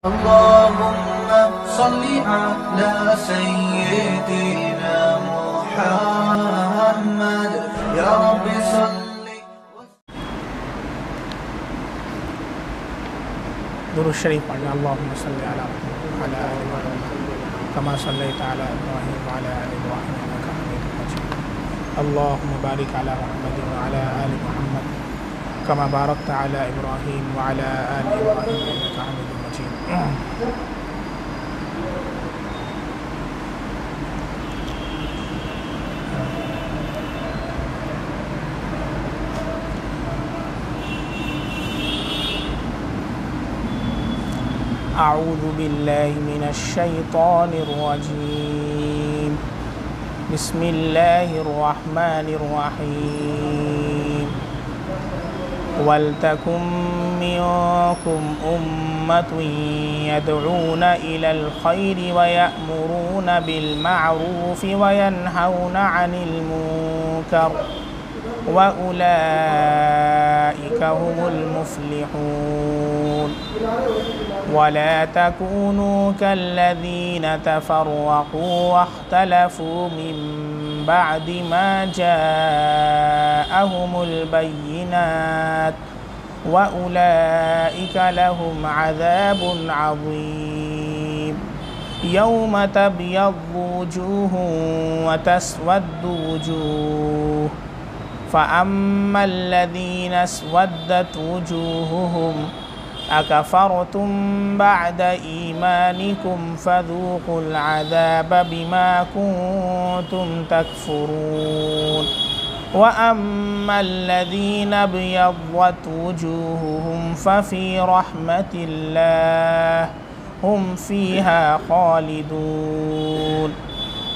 अल्लाहुम्मा सल्ली अला सय्यिदिना मुहम्मद या रब्बि सल्ली। दुरूद शरीफ पढ़ना। अल्लाहुम्मा सल्ली अला मुहम्मद व अला आलि मुहम्मद कमा सल्लैता अला इब्राहीम व अला आलि इब्राहीम इन्नका हमीदुम मजीद। अल्लाहुम्मा बारिक अला मुहम्मद व अला आलि मुहम्मद कमा बारकता अला इब्राहीम व अला आलि इब्राहीम इन्नका हमीदुम मजीद। अऊज़ु बिल्लाहि मिनश शैतानिर रजीम। बिस्मिल्लाहिर रहमानिर रहीम। वल्तकुम मिनकुम उम्मतुन यदऊना इलल खैरि व यअमुरूना बिल मअरूफि व यनहौना अनिल मुनकर व उलाइका हुमुल मुफ्लिहून। वला तकूनू कल्लज़ीन तफ़र्रक़ू वख्तलफ़ू मिन बअदि मा जाअहुमुल बय्यिनात व उलाइका लहुम अज़ाबुन अज़ीम। यौम तब्यद्दु वुजूहुन व तस्वद्दु वुजूह फ़अम्मल्लज़ीन अस्वद्दत वुजूहुहुम अकफ़रतुम बअद ईमानिकुम फ़ज़ूक़ुल अज़ाब बिमा कुन्तुम तकफ़ुरून। व अम्मल्लज़ीन अब्यद्दत वुजूहुहुम फ़फ़ी रहमतिल्लाह हुम फ़ीहा ख़ालिदून।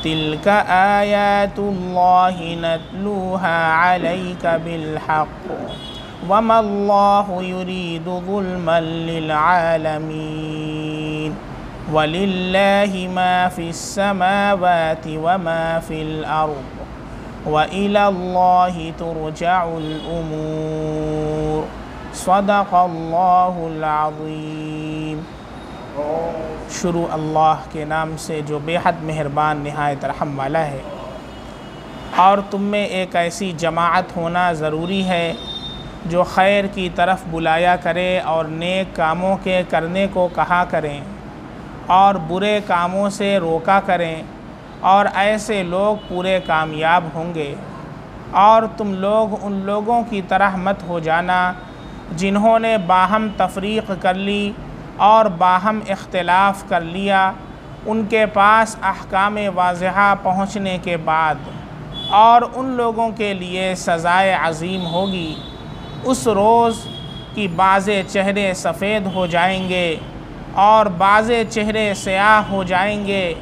तिल्क आयातुल्लाहि नत्लूहा अलैका बिलहक़्क़ वमल्लाहु युरीदु ज़ुल्मन लिलआलमीन। वलिल्लाहि मा फ़िस्समावाति व मा फ़िल अर्ज़ व इलल्लाहि तुरजउल उमूर। सदक़ल्लाहुल अज़ीम। शुरू अल्लाह के नाम से जो बेहद मेहरबान निहायत रहम वाला है। और तुम में एक ऐसी जमाअत होना ज़रूरी है जो खैर की तरफ बुलाया करे और नेक कामों के करने को कहा करें और बुरे कामों से रोका करें, और ऐसे लोग पूरे कामयाब होंगे। और तुम लोग उन लोगों की तरह मत हो जाना जिन्होंने बाहम तफरीक़ कर ली और बाहम इख्तिलाफ़ कर लिया उनके पास अहकाम वाज़िहा पहुँचने के बाद। और उन लोगों के लिए सज़ाए अज़ीम होगी। उस रोज़ की बाज़े चेहरे सफ़ेद हो जाएंगे और बाज़े चेहरे स्याह हो जाएंगे।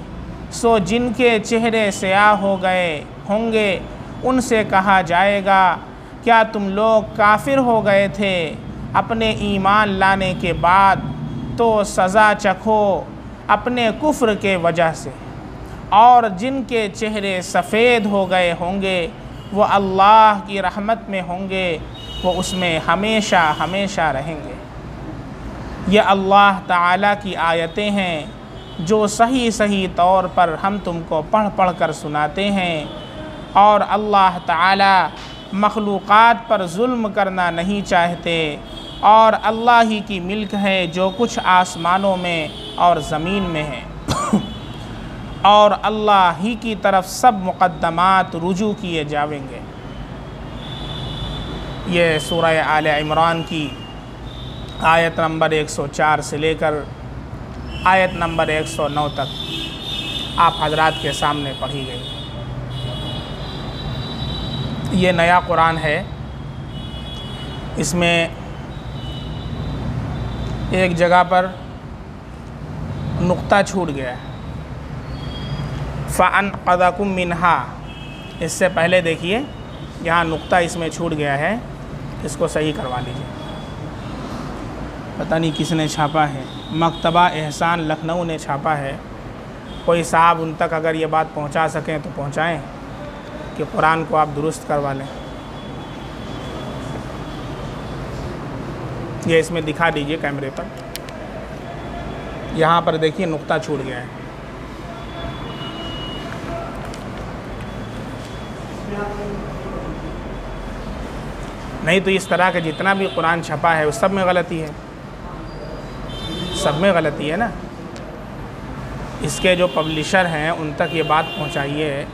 सो जिनके चेहरे स्याह हो गए होंगे उनसे कहा जाएगा, क्या तुम लोग काफिर हो गए थे अपने ईमान लाने के बाद, तो सज़ा चखो अपने कुफ्र के वजह से। और जिनके चेहरे सफ़ेद हो गए होंगे वो अल्लाह की रहमत में होंगे, वो उसमें हमेशा हमेशा रहेंगे। ये अल्लाह ताला की आयतें हैं जो सही सही तौर पर हम तुमको पढ़ पढ़ कर सुनाते हैं। और अल्लाह ताला मखलूक़ात पर जुल्म करना नहीं चाहते। और अल्लाह ही की मिल्क है जो कुछ आसमानों में और ज़मीन में है। और अल्लाह ही की तरफ सब मुक़द्दमात रुजू किए जाएंगे। ये सूरह आले इमरान की आयत नंबर 104 से लेकर आयत नंबर 109 तक आप हजरात के सामने पढ़ी गई। ये नया कुरान है। इसमें एक जगह पर नुक्ता छूट गया है, फ़अनक़ज़कुम मिन्हा। इससे पहले देखिए यहाँ नुक्ता इसमें छूट गया है, इसको सही करवा लीजिए। पता नहीं किसने छापा है, मकतबा एहसान लखनऊ ने छापा है। कोई साहब उन तक अगर ये बात पहुँचा सकें तो पहुँचाएँ कि कुरान को आप दुरुस्त करवा लें। ये इसमें दिखा दीजिए कैमरे पर। यहाँ पर देखिए नुक्ता छूट गया है। नहीं तो इस तरह का जितना भी कुरान छपा है उस सब में गलती है, सब में गलती है ना। इसके जो पब्लिशर हैं उन तक ये बात पहुंचाइए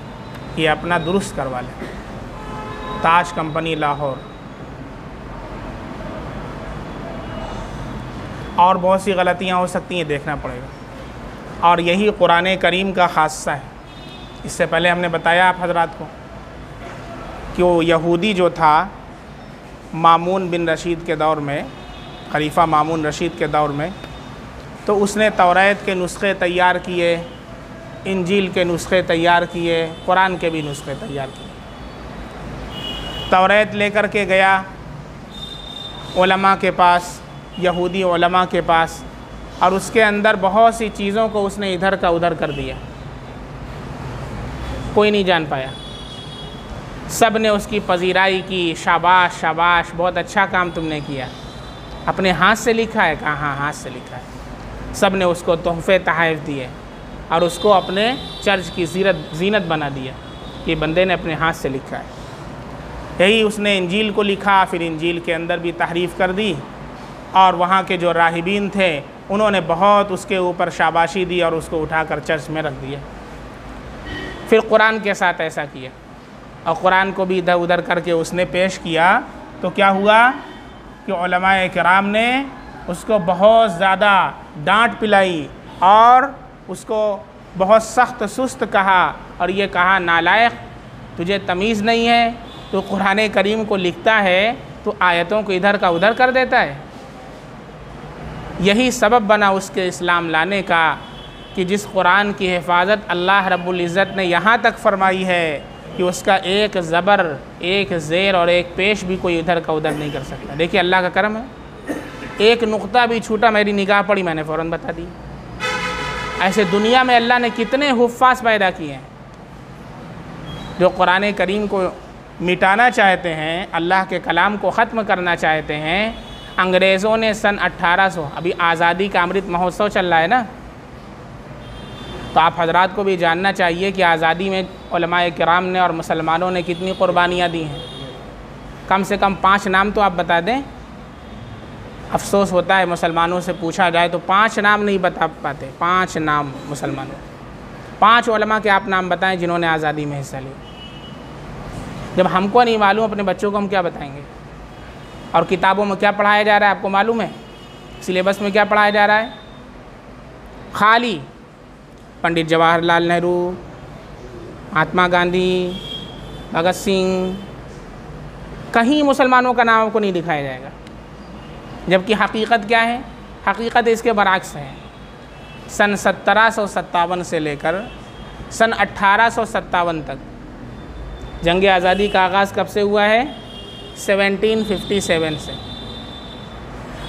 कि ये अपना दुरुस्त करवा लें। ताज कंपनी लाहौर और बहुत सी गलतियां हो सकती हैं, देखना पड़ेगा। और यही कुरान करीम का खासा है। इससे पहले हमने बताया आप हजरात को कि वो यहूदी जो था मामून बिन रशीद के दौर में, खलीफा मामून रशीद के दौर में, तो उसने तौरात के नुस्खे तैयार किए, इंजील के नुस्खे तैयार किए, कुरान के भी नुस्खे तैयार किए। तौरात लेकर के गया उलमा के पास, यहूदी उलमा के पास, और उसके अंदर बहुत सी चीज़ों को उसने इधर का उधर कर दिया, कोई नहीं जान पाया। सब ने उसकी पजीराई की, शाबाश शाबाश, बहुत अच्छा काम तुमने किया, अपने हाथ से लिखा है? कहा हाँ, हाथ से लिखा है। सब ने उसको तोहफ़े तोहफ़े दिए और उसको अपने चर्च की जीनत बना दिया कि बंदे ने अपने हाथ से लिखा है। यही उसने इंजील को लिखा, फिर इंजील के अंदर भी तहरीफ़ कर दी, और वहाँ के जो राहिबीन थे उन्होंने बहुत उसके ऊपर शाबाशी दी और उसको उठाकर चर्च में रख दिया। फिर कुरान के साथ ऐसा किया और कुरान को भी इधर उधर करके उसने पेश किया, तो क्या हुआ कि उलमाए किराम ने उसको बहुत ज़्यादा डांट पिलाई और उसको बहुत सख्त सुस्त कहा और ये कहा, नालायक, तुझे तमीज़ नहीं है, तो कुरान करीम को लिखता है तो आयतों को इधर का उधर कर देता है। यही सबब बना उसके इस्लाम लाने का कि जिस कुरान की हिफाजत अल्लाह रब्बुल इज़्ज़त ने यहाँ तक फरमाई है कि उसका एक ज़बर, एक ज़ेर और एक पेश भी कोई इधर का उधर नहीं कर सकता। देखिए अल्लाह का करम है, एक नुक्ता भी छूटा, मेरी निगाह पड़ी, मैंने फ़ौरन बता दी। ऐसे दुनिया में अल्लाह ने कितने हुफ़्फ़ाज़ पैदा किए हैं जो कुरान करीम को मिटाना चाहते हैं, अल्लाह के कलाम को ख़त्म करना चाहते हैं। अंग्रेज़ों ने सन 1800, अभी आज़ादी का अमृत महोत्सव चल रहा है ना, तो आप हजरात को भी जानना चाहिए कि आज़ादी में उलमाए किराम ने और मुसलमानों ने कितनी क़ुरबानियाँ दी हैं। कम से कम 5 नाम तो आप बता दें। अफसोस होता है मुसलमानों से पूछा जाए तो 5 नाम नहीं बता पाते। 5 नाम मुसलमानों, 5 उलमा के आप नाम बताएं जिन्होंने आज़ादी में हिस्सा लिया। जब हमको नहीं मालूम, अपने बच्चों को हम क्या बताएंगे? और किताबों में क्या पढ़ाया जा रहा है आपको मालूम है? सिलेबस में क्या पढ़ाया जा रहा है? खाली पंडित जवाहरलाल नेहरू, महात्मा गांधी, भगत सिंह, कहीं मुसलमानों का नाम आपको नहीं दिखाया जाएगा। जबकि हकीकत क्या है? हकीकत इसके बरअक्स है। सन 1757 से लेकर सन 1857 तक जंग आज़ादी का आगाज़ कब से हुआ है? 1757 से।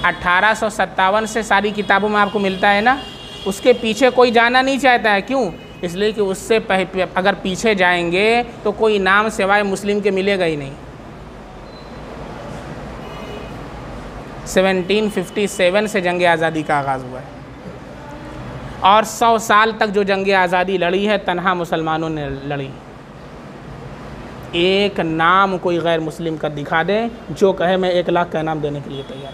1857 से सारी किताबों में आपको मिलता है ना। उसके पीछे कोई जाना नहीं चाहता है। क्यों? इसलिए कि उससे अगर पीछे जाएंगे तो कोई नाम सिवाय मुस्लिम के मिलेगा ही नहीं। 1757 से जंग आज़ादी का आगाज़ हुआ है और 100 साल तक जो जंग आज़ादी लड़ी है तन्हा मुसलमानों ने लड़ी। एक नाम कोई गैर मुस्लिम का दिखा दे, जो कहे मैं 1 लाख का इनाम देने के लिए तैयार।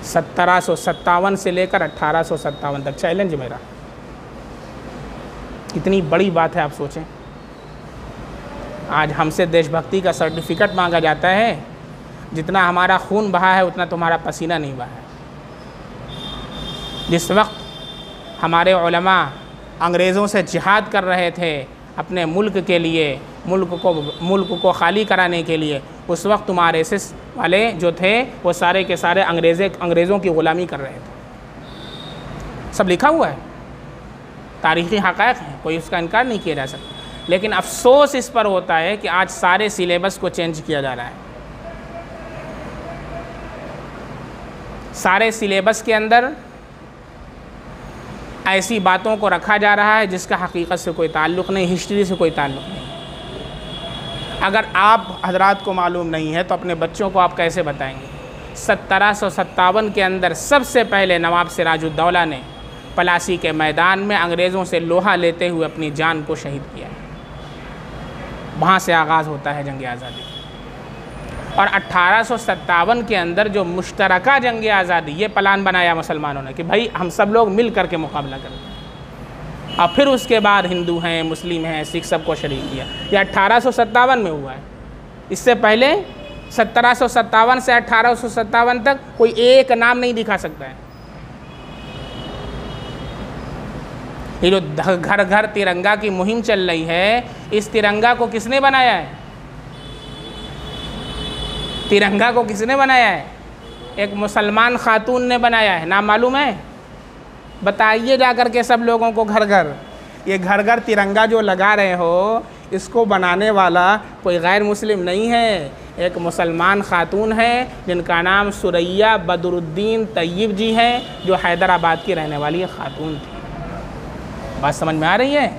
1757 से लेकर 1857 तक चैलेंज मेरा। कितनी बड़ी बात है आप सोचें। आज हमसे देशभक्ति का सर्टिफिकेट मांगा जाता है, जितना हमारा खून बहा है उतना तुम्हारा पसीना नहीं बहा है। जिस वक्त हमारे उलमा अंग्रेज़ों से जिहाद कर रहे थे अपने मुल्क के लिए, मुल्क को खाली कराने के लिए, उस वक्त तुम्हारे RSS वाले जो थे वो सारे के सारे अंग्रेज़ों की ग़ुलामी कर रहे थे। सब लिखा हुआ है, तारीख़ी हक़ाइक़ है, कोई उसका इनकार नहीं किया जा सकता। लेकिन अफसोस इस पर होता है कि आज सारे सिलेबस को चेंज किया जा रहा है। सारे सिलेबस के अंदर ऐसी बातों को रखा जा रहा है जिसका हकीकत से कोई ताल्लुक़ नहीं, हिस्ट्री से कोई ताल्लुक़ नहीं। अगर आप हजरात को मालूम नहीं है तो अपने बच्चों को आप कैसे बताएंगे? 1757 के अंदर सबसे पहले नवाब सिराजुद्दौला ने पलासी के मैदान में अंग्रेज़ों से लोहा लेते हुए अपनी जान को शहीद किया। वहाँ से आगाज़ होता है जंग आज़ादी। और 1857 के अंदर जो मुश्तरका जंग आज़ादी, ये प्लान बनाया मुसलमानों ने कि भाई हम सब लोग मिल करके मुकाबला करें। और फिर उसके बाद हिंदू हैं, मुस्लिम हैं, सिख सबको शरीक किया। यह 1857 में हुआ है। इससे पहले 1757 से 1857 तक कोई एक नाम नहीं दिखा सकता है। ये जो घर घर तिरंगा की मुहिम चल रही है, इस तिरंगा को किसने बनाया है? तिरंगा को किसने बनाया है? एक मुसलमान खातून ने बनाया है। नाम मालूम है? बताइए जा कर के सब लोगों को घर घर। ये घर घर तिरंगा जो लगा रहे हो, इसको बनाने वाला कोई गैर मुस्लिम नहीं है, एक मुसलमान खातून है जिनका नाम सुरैया बदरुद्दीन तैयब जी हैं, जो हैदराबाद की रहने वाली खातून थी। बात समझ में आ रही है?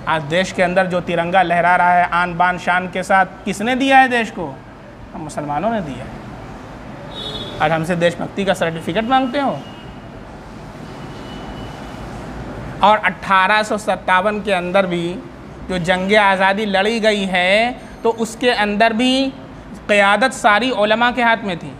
आज देश के अंदर जो तिरंगा लहरा रहा है आन बान शान के साथ, किसने दिया है देश को? हम मुसलमानों ने दिया है। आज हमसे देशभक्ति का सर्टिफिकेट मांगते हो। और 1857 के अंदर भी जो जंग आज़ादी लड़ी गई है, तो उसके अंदर भी क़यादत सारी उलमा के हाथ में थी।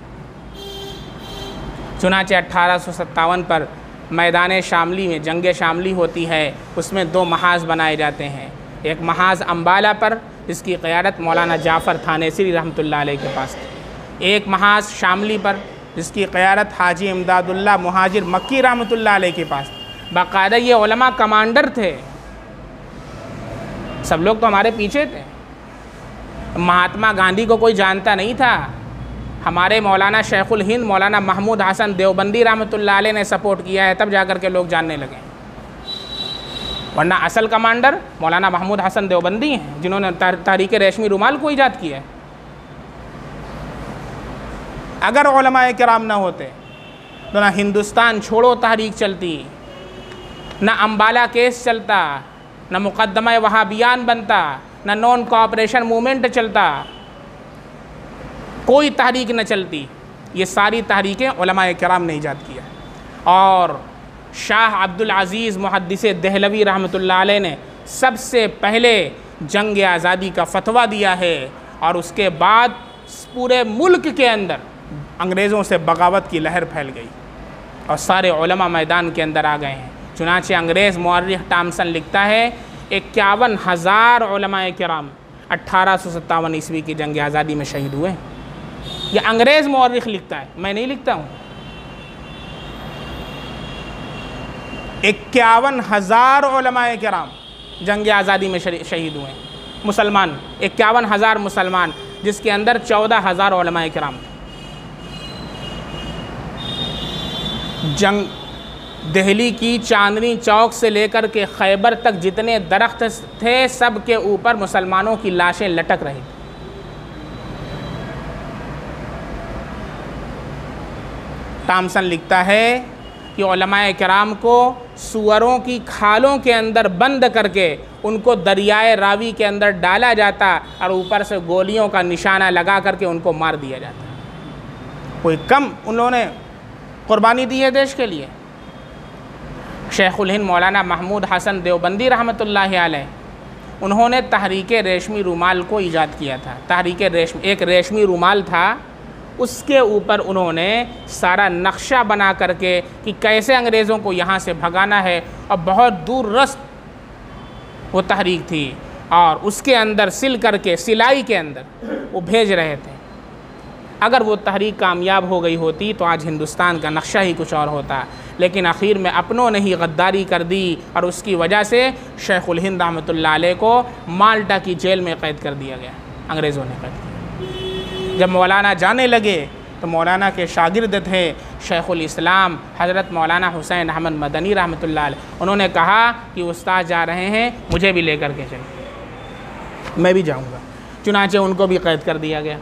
चुनांचे 1857 पर मैदान शामली में जंग शामली होती है। उसमें 2 महाज बनाए जाते हैं। एक महाज अम्बाला पर, जिसकी क़यादत मौलाना जाफ़र थानेसरी रहमतुल्लाह अलैह के पास थी। एक महाज शामली पर, जिसकी क़यादत हाजी इमदादुल्लाह मुहाजिर मक्की रहमतुल्लाह अलैह के पास। बाकायदा ये उलमा कमांडर थे। सब लोग तो हमारे पीछे थे। महात्मा गांधी को कोई जानता नहीं था। हमारे मौलाना शेखुल हिंद मौलाना महमूद हसन देवबंदी रहमतुल्लाह अलैह ने सपोर्ट किया है, तब जाकर के लोग जानने लगे। वरना असल कमांडर मौलाना महमूद हसन देवबंदी हैं, जिन्होंने तहरीक रेशमी रुमाल को ईजाद किया है। अगर उलमाए किराम ना होते तो ना हिंदुस्तान छोड़ो तहरीक चलती, ना अम्बाला केस चलता, ना मुकद्दमा वहाबियान बनता, ना नॉन कोऑपरेशन मूवमेंट चलता, कोई तहरीक न चलती। ये सारी तहरीकें उलमाए किराम ने ईजाद किया। और शाह अब्दुल अज़ीज़ मुहद्दिस देहलवी रहमतुल्लाह अलैह ने सबसे पहले जंग आज़ादी का फतवा दिया है। और उसके बाद पूरे मुल्क के अंदर अंग्रेज़ों से बगावत की लहर फैल गई और सारे उलमा मैदान के अंदर आ गए हैं। चुनांचे अंग्रेज़ मौर्रिख टॉमसन लिखता है 51,000 उलमाए किराम 1857 ईस्वी की जंग आज़ादी में शहीद हुए। यह अंग्रेज़ मौर्रिख लिखता है, मैं नहीं लिखता हूँ। 51,000 उलमाए किराम जंग आज़ादी में शहीद हुए। मुसलमान 51,000 मुसलमान, जिसके अंदर 14,000 उलमाए किराम थे। जंग दिल्ली की चांदनी चौक से लेकर के खैबर तक जितने दरख्त थे, सब के ऊपर मुसलमानों की लाशें लटक रही। टॉमसन लिखता है कि उलमाए किराम को सुअरों की खालों के अंदर बंद करके उनको दरियाए रावी के अंदर डाला जाता और ऊपर से गोलियों का निशाना लगा करके उनको मार दिया जाता। कोई कम उन्होंने कुर्बानी दी है देश के लिए। शेखुल हिंद मौलाना महमूद हसन देवबंदी रहमतुल्लाह अलैह, उन्होंने तहरीक रेशमी रुमाल को ईजाद किया था। तहरीक रेशमी एक रेशमी रुमाल था, उसके ऊपर उन्होंने सारा नक्शा बना करके कि कैसे अंग्रेज़ों को यहाँ से भगाना है, और बहुत दूर रस्त वो तहरीक थी। और उसके अंदर सिल करके सिलाई के अंदर वो भेज रहे थे। अगर वो तहरीक कामयाब हो गई होती तो आज हिंदुस्तान का नक्शा ही कुछ और होता। लेकिन आखिर में अपनों ने ही गद्दारी कर दी और उसकी वजह से शेखुल हिंद रहमतुल्लाह अलैह को माल्टा की जेल में कैद कर दिया गया, अंग्रेज़ों ने कैद किया। जब मौलाना जाने लगे तो मौलाना के शागिर्द थे शेखुल इस्लाम हज़रत मौलाना हुसैन अहमद मदनी रहमतुल्लाह अलैह। उन्होंने कहा कि उस्ताद जा रहे हैं, मुझे भी लेकर के चले, मैं भी जाऊँगा। चुनांचे उनको भी कैद कर दिया गया।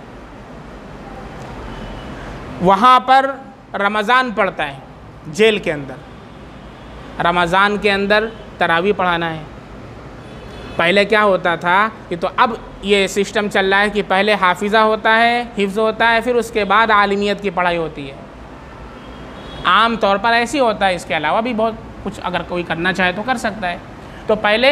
वहाँ पर रमज़ान पड़ता है जेल के अंदर, रमज़ान के अंदर तरावी पढ़ाना है। पहले क्या होता था कि तो अब ये सिस्टम चल रहा है कि पहले हाफिज़ा होता है, हिफ्ज़ होता है, फिर उसके बाद आलिमियत की पढ़ाई होती है। आम तौर पर ऐसी होता है, इसके अलावा भी बहुत कुछ अगर कोई करना चाहे तो कर सकता है। तो पहले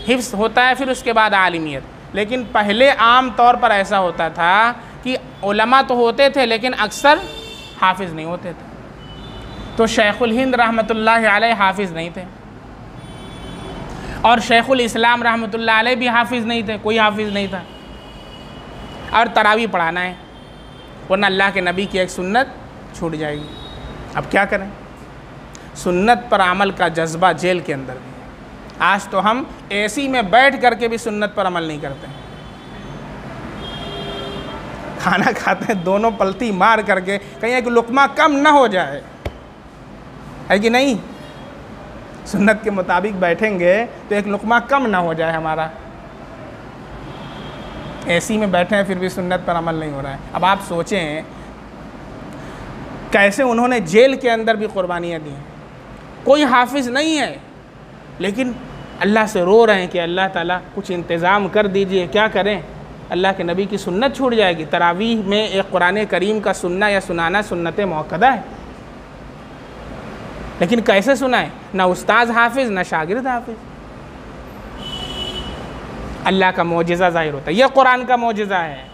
हिफ्ज़ होता है, फिर उसके बाद आलिमियत। लेकिन पहले आम तौर पर ऐसा होता था कि उलमा तो होते थे लेकिन अक्सर हाफिज़ नहीं होते थे। तो शेखुल हिंद रहमतुल्लाह अलैह हाफिज़ नहीं थे और शेखुल इस्लाम रहमतुल्लाह अलैह भी हाफिज़ नहीं थे, कोई हाफिज़ नहीं था। और तरावी पढ़ाना है वरना अल्लाह के नबी की एक सुन्नत छूट जाएगी। अब क्या करें? सुन्नत पर अमल का जज्बा जेल के अंदर भी है। आज तो हम एसी में बैठ करके भी सुन्नत पर अमल नहीं करते हैं। खाना खाते हैं दोनों पलती मार करके, कहीं एक लुक़मा कम ना हो जाए, है कि नहीं? सुन्नत के मुताबिक बैठेंगे तो एक लुक़मा कम ना हो जाए हमारा। एसी में बैठे हैं फिर भी सुन्नत पर अमल नहीं हो रहा है। अब आप सोचें कैसे उन्होंने जेल के अंदर भी कुर्बानियाँ दी हैं। कोई हाफिज़ नहीं है लेकिन अल्लाह से रो रहे हैं कि अल्लाह ताला कुछ इंतज़ाम कर दीजिए, क्या करें? अल्लाह के नबी की सुन्नत छूट जाएगी। तरावीह में एक कुरान करीम का सुनना या सुनाना सुन्नत मुअक्कदा है, लेकिन कैसे सुनाए? ना उस्ताद हाफिज़ ना शागिर्द हाफिज़। अल्लाह का मोजिज़ा ज़ाहिर होता है। यह कुरान का मोजिज़ा है,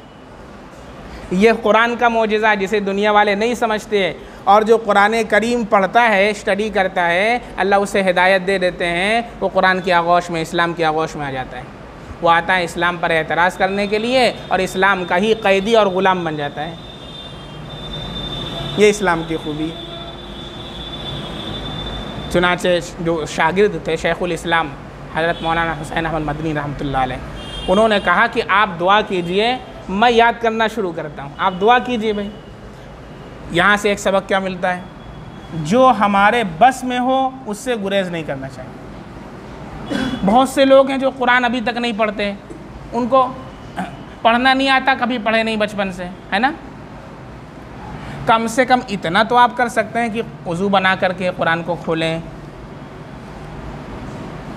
यह कुरान का मोजिज़ा जिसे दुनिया वाले नहीं समझते। और जो कुरान करीम पढ़ता है, स्टडी करता है, अल्लाह उसे हिदायत दे देते हैं, वो कुरान की आगोश में, इस्लाम की आगोश में आ जाता है। वो आता है इस्लाम पर एतराज़ करने के लिए और इस्लाम का ही कैदी और ग़ुलाम बन जाता है। ये इस्लाम की खूबी। चुनाचे जो शागिर्द थे शेखुल इस्लाम हज़रत मौलाना हुसैन अहमद मदनी रहमतुल्लाह अलैह, उन्होंने कहा कि आप दुआ कीजिए, मैं याद करना शुरू करता हूँ, आप दुआ कीजिए। भाई यहाँ से एक सबक क्या मिलता है? जो हमारे बस में हो उससे गुरेज नहीं करना चाहिए। बहुत से लोग हैं जो कुरान अभी तक नहीं पढ़ते, उनको पढ़ना नहीं आता, कभी पढ़े नहीं बचपन से, है ना? कम से कम इतना तो आप कर सकते हैं कि वज़ू बना करके कुरान को खोलें।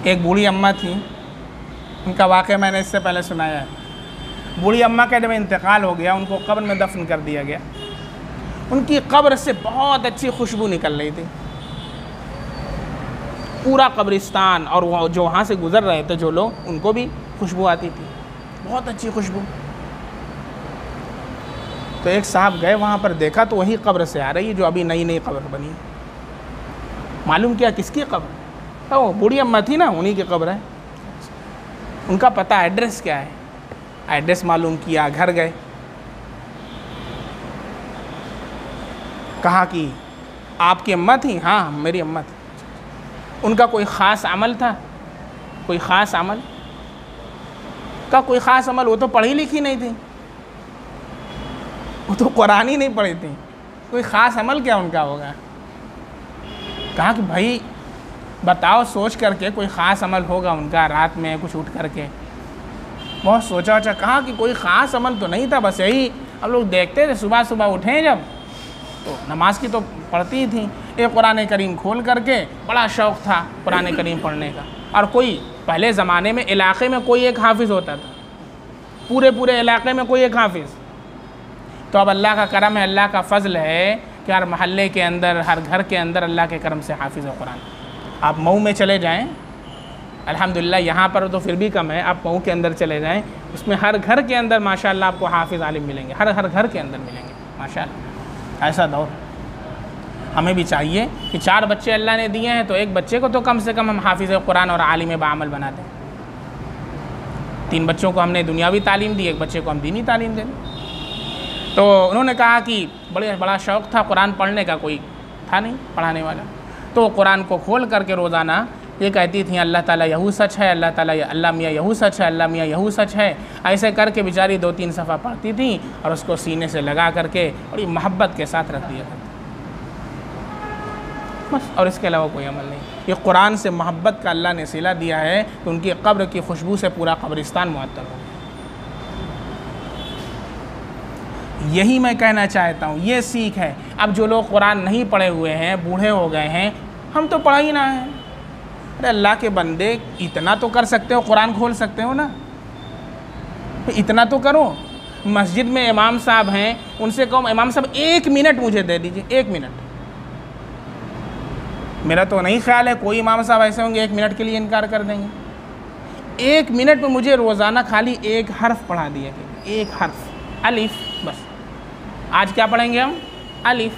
एक बूढ़ी अम्मा थी, उनका वाक़या मैंने इससे पहले सुनाया है। बूढ़ी अम्मा का जब इंतकाल हो गया, उनको कब्र में दफन कर दिया गया। उनकी कब्र से बहुत अच्छी खुशबू निकल रही थी, पूरा कब्रिस्तान और वो जो वहाँ से गुज़र रहे थे जो लोग, उनको भी खुशबू आती थी, बहुत अच्छी खुशबू। तो एक साहब गए वहाँ पर, देखा तो वही कब्र से आ रही है जो अभी नई नई कब्र बनी। मालूम किया किसकी कब्र? तो बूढ़ी अम्मा थी ना, उन्हीं की कब्र है। उनका पता, एड्रेस क्या है, एड्रेस मालूम किया, घर गए, कहा कि आपकी अम्मा थी? हाँ मेरी अम्मा थी। उनका कोई ख़ास अमल था? कोई ख़ास अमल का कोई ख़ास अमल? वो तो पढ़ी लिखी नहीं थी, वो तो कुरान ही नहीं पढ़ी थी, कोई ख़ास अमल क्या उनका होगा? कहा कि भाई बताओ, सोच करके कोई ख़ास अमल होगा उनका, रात में कुछ उठ करके। बहुत सोचा वोचा, कहा कि कोई ख़ास अमल तो नहीं था, बस यही हम लोग देखते थे, सुबह सुबह उठें जब तो नमाज की तो पढ़ती ही थी, एक कुरान करीम खोल करके, बड़ा शौक़ था कुरान करीम पढ़ने का। और कोई पहले ज़माने में इलाक़े में कोई एक हाफिज़ होता था, पूरे इलाक़े में कोई एक हाफिज़। तो अब अल्लाह का करम है, अल्लाह का फ़ज़ल है कि हर महल्ले के अंदर, हर घर के अंदर अल्लाह के करम से हाफिज़ है कुरान। आप मऊ में चले जाएँ, अल्हम्दुलिल्लाह यहाँ पर तो फिर भी कम है, आप मऊ के अंदर चले जाएँ, उसमें हर घर के अंदर माशाअल्लाह आपको हाफिज़ आलिम मिलेंगे, हर घर के अंदर मिलेंगे माशाअल्लाह। ऐसा दौर हमें भी चाहिए कि 4 बच्चे अल्लाह ने दिए हैं तो एक बच्चे को तो कम से कम हम हाफिज़ कुरान और आलिम बाअमल बना दें। 3 बच्चों को हमने दुनियावी तालीम दी, एक बच्चे को हम दीनी तालीम दें। तो उन्होंने कहा कि बड़ा शौक़ था कुरान पढ़ने का, कोई था नहीं पढ़ाने वाला, तो कुरान को खोल करके रोज़ाना ये कहती थी अल्लाह ताला यहू सच है, अल्लाह ताला अल्लाह मियाँ यहू सच है, अल्लाह मियाँ यहू सच है। ऐसे करके बेचारी 2-3 सफ़ा पढ़ती थी और उसको सीने से लगा करके बड़ी मोहब्बत के साथ रख दिया करती बस, और इसके अलावा कोई अमल नहीं। ये कुरान से मोहब्बत का अल्लाह ने सिला दिया है कि उनकी कब्र की खुशबू से पूरा कब्रिस्तान मुअत्तर हो गया। यही मैं कहना चाहता हूँ, ये सीख है। अब जो लोग कुरान नहीं पढ़े हुए हैं, बूढ़े हो गए हैं, हम तो पढ़ा ही ना है, अरे अल्लाह के बंदे, इतना तो कर सकते हो, कुरान खोल सकते हो ना, इतना तो करो। मस्जिद में इमाम साहब हैं, उनसे कहो इमाम साहब 1 मिनट मुझे दे दीजिए, 1 मिनट। मेरा तो नहीं ख्याल है कोई इमाम साहब ऐसे होंगे 1 मिनट के लिए इनकार कर देंगे। 1 मिनट में मुझे रोज़ाना खाली 1 हर्फ पढ़ा दिया, 1 हर्फ, अलिफ, बस। आज क्या पढ़ेंगे हम? अलिफ।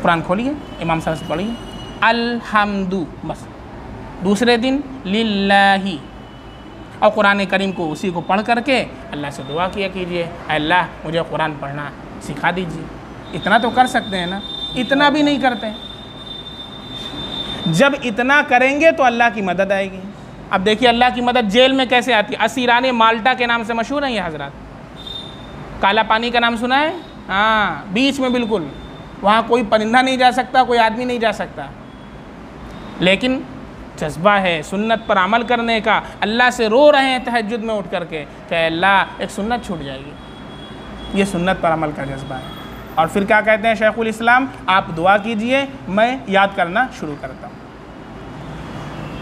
कुरान खोलिए, इमाम साहब से पढ़िए अल्हम्दु, बस। दूसरे दिन लिल्लाही, और कुरान करीम को उसी को पढ़ करके अल्लाह से दुआ किया कीजिए, अल्लाह मुझे कुरान पढ़ना सिखा दीजिए। इतना तो कर सकते हैं ना, इतना भी नहीं करते हैं। जब इतना करेंगे तो अल्लाह की मदद आएगी। अब देखिए अल्लाह की मदद जेल में कैसे आती है। असीरान माल्टा के नाम से मशहूर है ये हजरत। काला पानी का नाम सुना है? हाँ, बीच में बिल्कुल, वहाँ कोई परिंदा नहीं जा सकता, कोई आदमी नहीं जा सकता, लेकिन जज्बा है सुन्नत पर अमल करने का। अल्लाह से रो रहे हैं तहज्जुद में उठ करके कि अल्लाह एक सुन्नत छूट जाएगी। ये सुन्नत पर अमल का जज्बा है। और फिर क्या कहते हैं शेखुल इस्लाम, आप दुआ कीजिए, मैं याद करना शुरू करता हूँ।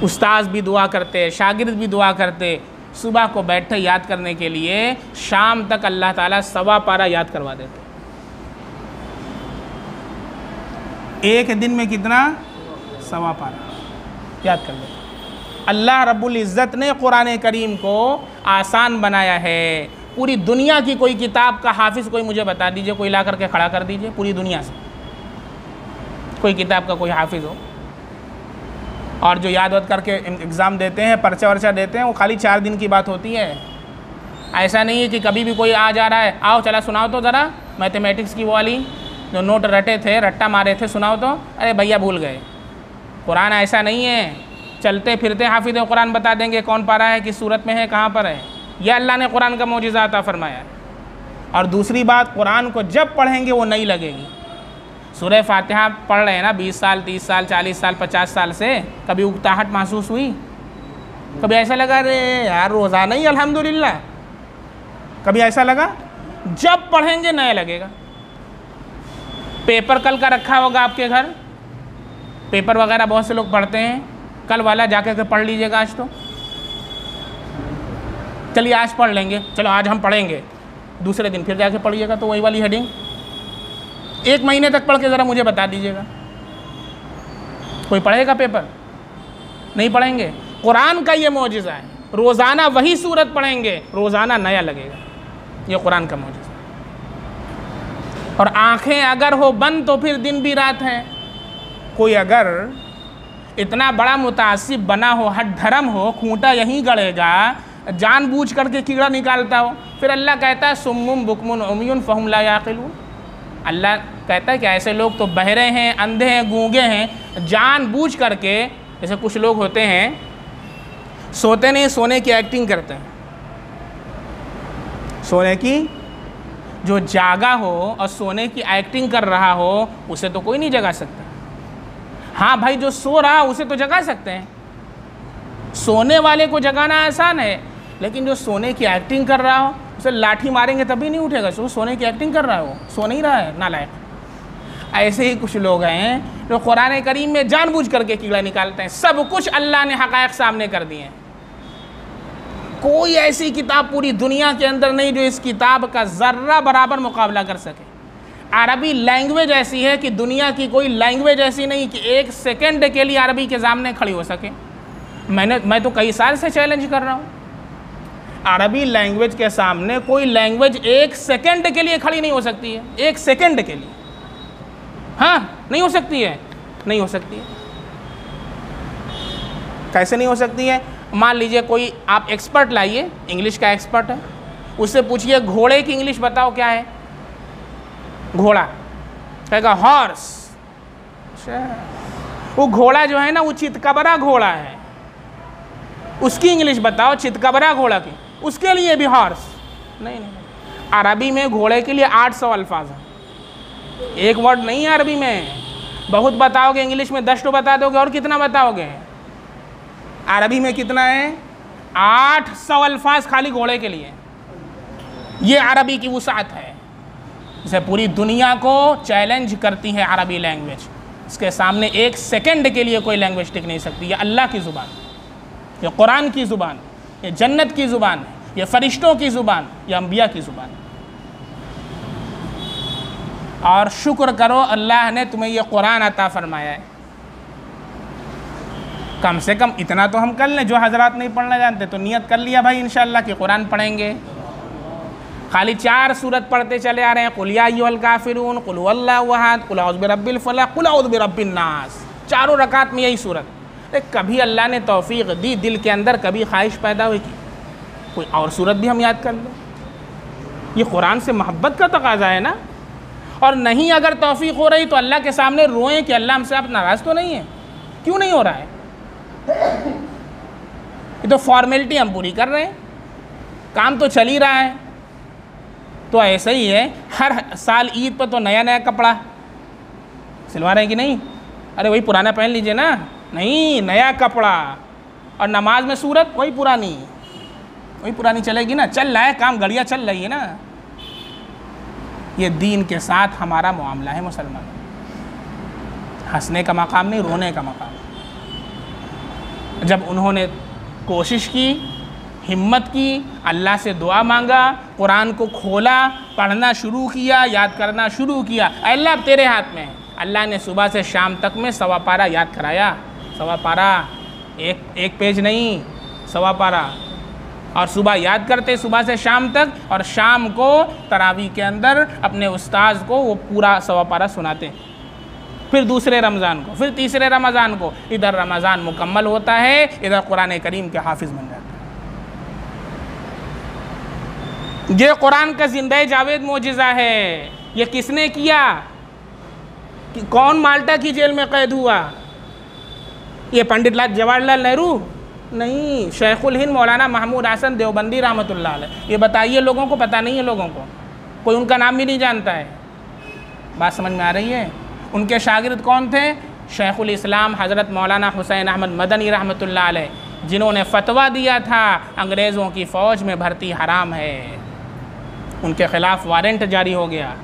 उस्ताद भी दुआ करते, शागिर्द भी दुआ करते। सुबह को बैठे याद करने के लिए, शाम तक अल्लाह ताला 1.25 पारा याद करवा देते। एक दिन में कितना? 1.25 पारा याद कर लेते। अल्लाह रब्बुल इज़्ज़त ने कुरान करीम को आसान बनाया है। पूरी दुनिया की कोई किताब का हाफिज़ कोई मुझे बता दीजिए, कोई ला करके खड़ा कर दीजिए, पूरी दुनिया से कोई किताब का कोई हाफिज़ हो। और जो याद वाद करके एग्ज़ाम देते हैं, पर्चा वर्चा देते हैं, वो खाली 4 दिन की बात होती है। ऐसा नहीं है कि कभी भी कोई आ जा रहा है, आओ चला सुनाओ तो ज़रा मैथमेटिक्स की वो वाली जो नोट रटे थे, रट्टा मारे थे, सुनाओ तो, अरे भैया भूल गए। कुरान ऐसा नहीं है, चलते फिरते हाफिज़ कुरान बता देंगे कौन पारा है, किस सूरत में है, कहाँ पर है। यह अल्लाह ने कुरान का मौजिज़ा अता फरमाया है। और दूसरी बात, कुरान को जब पढ़ेंगे वो नहीं लगेगी। सूरह फातिहा पढ़ रहे हैं ना 20 साल, 30 साल, 40 साल, 50 साल से, कभी उकताहट महसूस हुई? कभी ऐसा लगा अरे यार रोज़ाना ही अल्हम्दुलिल्लाह? कभी ऐसा लगा? जब पढ़ेंगे नया लगेगा। पेपर कल का रखा होगा आपके घर, पेपर वगैरह बहुत से लोग पढ़ते हैं, कल वाला जाकर के पढ़ लीजिएगा आज तो। चलिए आज पढ़ लेंगे, चलो आज हम पढ़ेंगे, दूसरे दिन फिर जाके पढ़िएगा तो वही वाली हेडिंग। 1 महीने तक पढ़ के ज़रा मुझे बता दीजिएगा, कोई पढ़ेगा पेपर? नहीं पढ़ेंगे। कुरान का ये मौजिज़ा है, रोज़ाना वही सूरत पढ़ेंगे, रोज़ाना नया लगेगा। ये कुरान का मौजिज़ा। और आँखें अगर हो बंद तो फिर दिन भी रात है। कोई अगर इतना बड़ा मुतासिब बना हो, हट धर्म हो, खूंटा यहीं गड़ेगा, जानबूझ करके कीड़ा निकालता हो, फिर अल्लाह कहता है सुम्मुम बुकमुन उम्युन फहुम ला याक़िलून। अल्लाह कहता है कि ऐसे लोग तो बहरे हैं, अंधे हैं, गूंगे हैं, जानबूझ करके। जैसे कुछ लोग होते हैं सोते नहीं, सोने की एक्टिंग करते हैं। सोने की, जो जागा हो और सोने की एक्टिंग कर रहा हो, उसे तो कोई नहीं जगा सकता। हाँ भाई, जो सो रहा उसे तो जगा सकते हैं। सोने वाले को जगाना आसान है, लेकिन जो सोने की एक्टिंग कर रहा हो उसे लाठी मारेंगे तभी नहीं उठेगा। सो सोने की एक्टिंग कर रहा है, वो सो नहीं रहा है, नालायक। ऐसे ही कुछ लोग हैं जो कुरान करीम में जानबूझ करके कीड़ा निकालते हैं। सब कुछ अल्लाह ने हक़ाइक़ सामने कर दिए हैं। कोई ऐसी किताब पूरी दुनिया के अंदर नहीं जो इस किताब का ज़र्रा बराबर मुकाबला कर सके। अरबी लैंग्वेज ऐसी है कि दुनिया की कोई लैंग्वेज ऐसी नहीं कि 1 सेकंड के लिए अरबी के सामने खड़ी हो सके। मैं तो कई साल से चैलेंज कर रहा हूँ, अरबी लैंग्वेज के सामने कोई लैंग्वेज 1 सेकंड के लिए खड़ी नहीं हो सकती है। 1 सेकंड के लिए, हाँ, नहीं हो सकती है, नहीं हो सकती है। कैसे नहीं हो सकती है? मान लीजिए कोई आप एक्सपर्ट लाइए, इंग्लिश का एक्सपर्ट है, उससे पूछिए घोड़े की इंग्लिश बताओ क्या है। घोड़ा कहेगा हॉर्स। वो घोड़ा जो है ना, वो चितकबरा घोड़ा है, उसकी इंग्लिश बताओ चितकबरा घोड़ा की, उसके लिए भी हॉर्स नहीं। अरबी में घोड़े के लिए 800 अल्फाज हैं, एक वर्ड नहीं है अरबी में। बहुत बताओगे, इंग्लिश में 10 तो बता दोगे, और कितना बताओगे? अरबी में कितना है? 800 अल्फाज खाली घोड़े के लिए। ये अरबी की वुसाअत है, इसे पूरी दुनिया को चैलेंज करती है अरबी लैंग्वेज। इसके सामने एक सेकंड के लिए कोई लैंग्वेज टिक नहीं सकती। ये अल्लाह की ज़ुबान, ये कुरान की ज़ुबान, ये जन्नत की ज़ुबान, ये फरिश्तों की ज़ुबान, ये अंबिया की ज़ुबान। और शुक्र करो अल्लाह ने तुम्हें ये कुरान अता फरमाया है। कम से कम इतना तो हम कर लें, जो हजरात नहीं पढ़ना जानते तो नियत कर लिया भाई इंशाअल्लाह कि कुरान पढ़ेंगे। खाली 4 सूरत पढ़ते चले आ रहे हैं, कुल या अय्युहल काफिरून, कुल हुवल्लाहु अहद, कुल औज़ु बिरब्बिल फलक, कुल औज़ु बिरब्बिन नास। चारों रकात में यही सूरत। कभी अल्लाह ने तौफीक दी, दिल के अंदर कभी ख्वाहिश पैदा हुई कि कोई और सूरत भी हम याद कर लें। ये कुरान से मोहब्बत का तकाजा है ना। और नहीं अगर तौफीक हो रही तो अल्लाह के सामने रोएं कि अल्लाह हमसे आप नाराज़ तो नहीं है, क्यों नहीं हो रहा है? ये तो फॉर्मेलिटी हम पूरी कर रहे हैं, काम तो चल ही रहा है। तो ऐसा ही है, हर साल ईद पर तो नया नया कपड़ा सिलवा रहे हैं कि नहीं? अरे वही पुराना पहन लीजिए ना। नहीं, नया कपड़ा। और नमाज में सूरत वही पुरानी चलेगी ना। चल रहा है काम, घड़ियाँ चल रही है ना। ये दीन के साथ हमारा मामला है मुसलमान। हंसने का मकाम नहीं, रोने का मकाम। जब उन्होंने कोशिश की, हिम्मत की, अल्लाह से दुआ मांगा, कुरान को खोला, पढ़ना शुरू किया, याद करना शुरू किया, अल्लाह अब तेरे हाथ में है। अल्लाह ने सुबह से शाम तक में 1.25 पारा याद कराया। 1.25 पारा, एक पेज नहीं, 1.25 पारा। और सुबह याद करते सुबह से शाम तक, और शाम को तरावी के अंदर अपने उस्ताद को वो पूरा 1.25 पारा सुनाते। फिर दूसरे रमज़ान को, फिर तीसरे रमज़ान को, इधर रमज़ान मुकम्मल होता है, इधर कुरान करीम के हाफिज़ बन जाते हैं। ये कुरान का जिंदा जावेद मोजिज़ा है। ये किसने किया? कि कौन माल्टा की जेल में कैद हुआ? ये पंडित जवाहरलाल नेहरू नहीं, शेखुल हिंद मौलाना महमूद हसन देवबंदी रहमतुल्लाह अलैह। ये बताइए, लोगों को पता नहीं है, लोगों को कोई उनका नाम भी नहीं जानता है। बात समझ में आ रही है? उनके शागिर्द कौन थे? शेखुल इस्लाम हज़रत मौलाना हुसैन अहमद मदनी रहमतुल्लाह अलैह, जिन्होंने फतवा दिया था अंग्रेज़ों की फ़ौज में भर्ती हराम है। उनके ख़िलाफ़ वारंट जारी हो गया।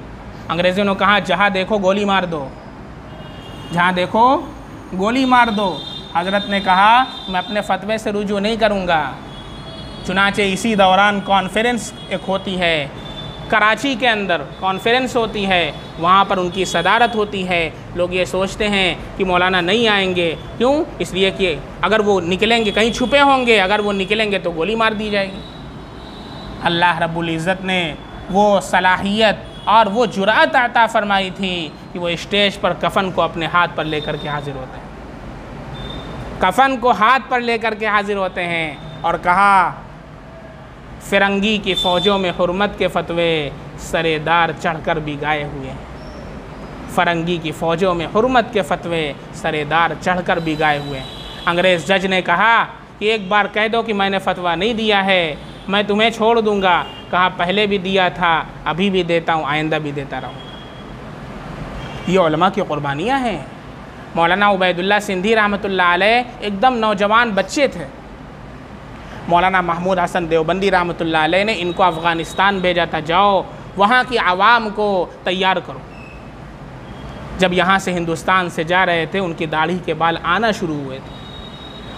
अंग्रेज़ों ने कहा जहाँ देखो गोली मार दो, जहाँ देखो गोली मार दो। हज़रत ने कहा मैं अपने फतवे से रुजू नहीं करूँगा। चुनाचे इसी दौरान कॉन्फ्रेंस एक होती है, कराची के अंदर कॉन्फ्रेंस होती है, वहाँ पर उनकी सदारत होती है। लोग ये सोचते हैं कि मौलाना नहीं आएंगे, क्यों? इसलिए कि अगर वो निकलेंगे कहीं छुपे होंगे, अगर वो निकलेंगे तो गोली मार दी जाएगी। अल्लाह रब्बुल इज़्ज़त ने वो सलाहियत और वो जुरात अता फरमाई थी कि वो स्टेज पर कफ़न को अपने हाथ पर लेकर के हाजिर होते हैं, कफ़न को हाथ पर लेकर के हाजिर होते हैं। और कहा फ़िरंगी की फ़ौजों में हुर्मत के फ़तवे सरेदार चढ़कर भी गाए हुए हैं। फ़िरंगी की फ़ौजों में हुर्मत के फ़तवे सरेदार चढ़कर भी गाए हुए हैं। अंग्रेज़ जज ने कहा कि एक बार कह दो कि मैंने फ़तवा नहीं दिया है, मैं तुम्हें छोड़ दूंगा। कहा पहले भी दिया था, अभी भी देता हूँ, आइंदा भी देता रहूँगा। ये उलमा की क़ुरबानियाँ हैं। मौलाना उबैदुल्लाह सिंधी रहमतुल्लाह अलैह एकदम नौजवान बच्चे थे। मौलाना महमूद हसन देवबंदी रहमतुल्लाह अलैह ने इनको अफ़गानिस्तान भेजा था, जाओ वहाँ की आवाम को तैयार करो। जब यहाँ से हिंदुस्तान से जा रहे थे, उनकी दाढ़ी के बाल आना शुरू हुए थे,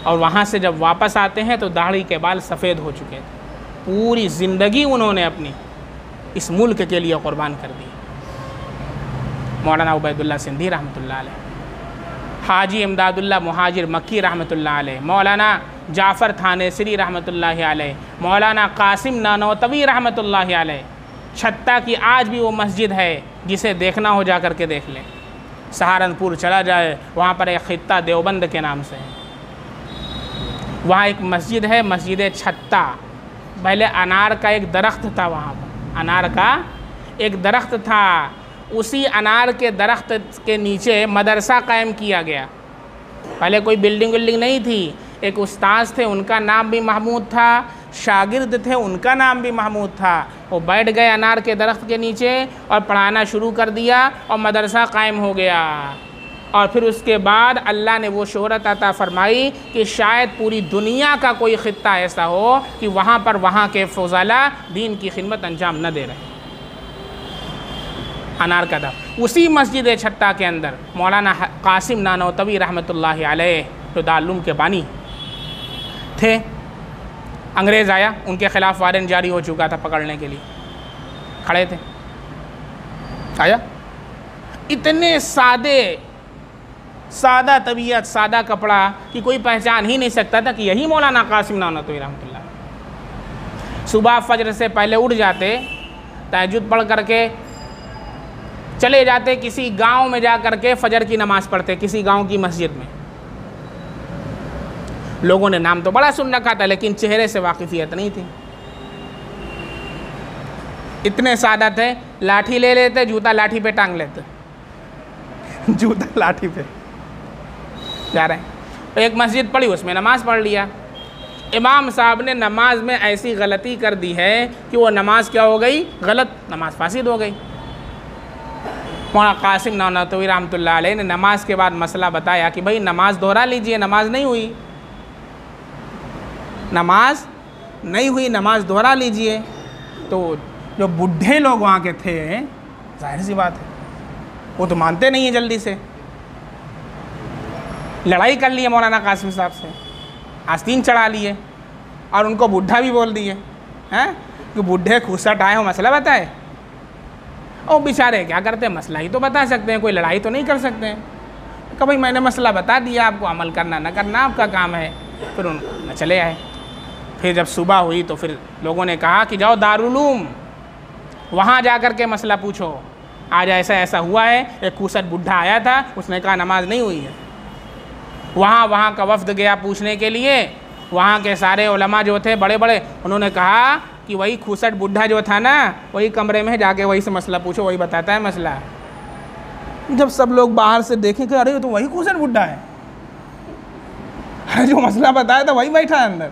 और वहाँ से जब वापस आते हैं तो दाढ़ी के बाल सफ़ेद हो चुके थे। पूरी ज़िंदगी उन्होंने अपनी इस मुल्क के लिए क़ुरबान कर दी। मौलाना उबैदुल्लाह सिंधी रहमतुल्लाह अलैह, हाजी इमदादुल्लाह मुहाजिर मक्की रहमतुल्लाह अलैह, मौलाना जाफ़र थानेसरी रहमतुल्लाह अलैह, मौलाना कासिम नानौतवी रहमतुल्लाह अलैह। छत्ता की आज भी वो मस्जिद है, जिसे देखना हो जा कर के देख लें। सहारनपुर चला जाए, वहाँ पर एक ख़ित्ता देवबंद के नाम से है। वहाँ एक मस्जिद है, मस्जिद छत्ता। पहले अनार का एक दरख्त था, वहाँ पर अनार का एक दरख्त था। उसी अनार के दरख्त के नीचे मदरसा कायम किया गया। पहले कोई बिल्डिंग नहीं थी। एक उस्ताद थे, उनका नाम भी महमूद था, शागिर्द थे, उनका नाम भी महमूद था। वो बैठ गए अनार के दरख्त के नीचे और पढ़ाना शुरू कर दिया, और मदरसा कायम हो गया। और फिर उसके बाद अल्लाह ने वो शोहरत अता फरमाई कि शायद पूरी दुनिया का कोई ख़ित्ता ऐसा हो कि वहाँ पर वहाँ के फ़ुज़ला दीन की खिदमत अंजाम न दे रहे। अनार का दम। उसी मस्जिद छत्ता के अंदर मौलाना कासिम नानोतवी रहमतुल्लाहि अलैह जो दारुल के बानी थे, अंग्रेज़ आया, उनके ख़िलाफ़ वारंट जारी हो चुका था पकड़ने के लिए, खड़े थे, आया, इतने सादा तबीयत, सादा कपड़ा कि कोई पहचान ही नहीं सकता था कि यही मौलाना कासिम नानोतवी रहमतुल्लाह। सुबह फजर से पहले उठ जाते, तहज्जुद पढ़ करके चले जाते, किसी गांव में जा करके फजर की नमाज़ पढ़ते, किसी गांव की मस्जिद में। लोगों ने नाम तो बड़ा सुन रखा था लेकिन चेहरे से वाकिफियत नहीं थी। इतने सादा थे, लाठी ले लेते, जूता लाठी पे टांग लेते, जूता लाठी पे जा रहे हैं। तो एक मस्जिद पड़ी, उसमें नमाज़ पढ़ लिया। इमाम साहब ने नमाज में ऐसी गलती कर दी है कि वो नमाज क्या हो गई, गलत, नमाज फासिद हो गई। मौलाना कासिम नानोतवी रहमतुल्लाह अलैह ने नमाज के बाद मसला बताया कि भाई नमाज दोहरा लीजिए, नमाज नहीं हुई, नमाज नहीं हुई, नमाज दोहरा लीजिए। तो जो बूढ़े लोग वहाँ के थे, जाहिर सी बात है, वो तो मानते नहीं हैं जल्दी से। लड़ाई कर लिए मौलाना कासिम साहब से, आस्तीन चढ़ा लिए और उनको बूढ़ा भी बोल दिए हैं कि बूढ़े खुसट आए हो, मसला बताए। और बेचारे क्या करते हैं, मसला ही तो बता सकते हैं, कोई लड़ाई तो नहीं कर सकते हैं। तो भाई मैंने मसला बता दिया, आपको अमल करना ना करना आपका काम है। फिर उन चले आए। फिर जब सुबह हुई तो फिर लोगों ने कहा कि जाओ दारुल उलूम, वहाँ जा कर के मसला पूछो, आज ऐसा ऐसा हुआ है, एक खुसट बूढ़ा आया था, उसने कहा नमाज नहीं हुई है। वहाँ का वफ्द गया पूछने के लिए, वहाँ के सारे उलमा जो थे बड़े बड़े, उन्होंने कहा कि वही खुसट बूढ़ा जो था ना, वही कमरे में जाके वही से मसला पूछो, वही बताता है मसला। जब सब लोग बाहर से देखें कि अरे तो वही खुसट बूढ़ा है, जो मसला बताया था वही बैठा है अंदर।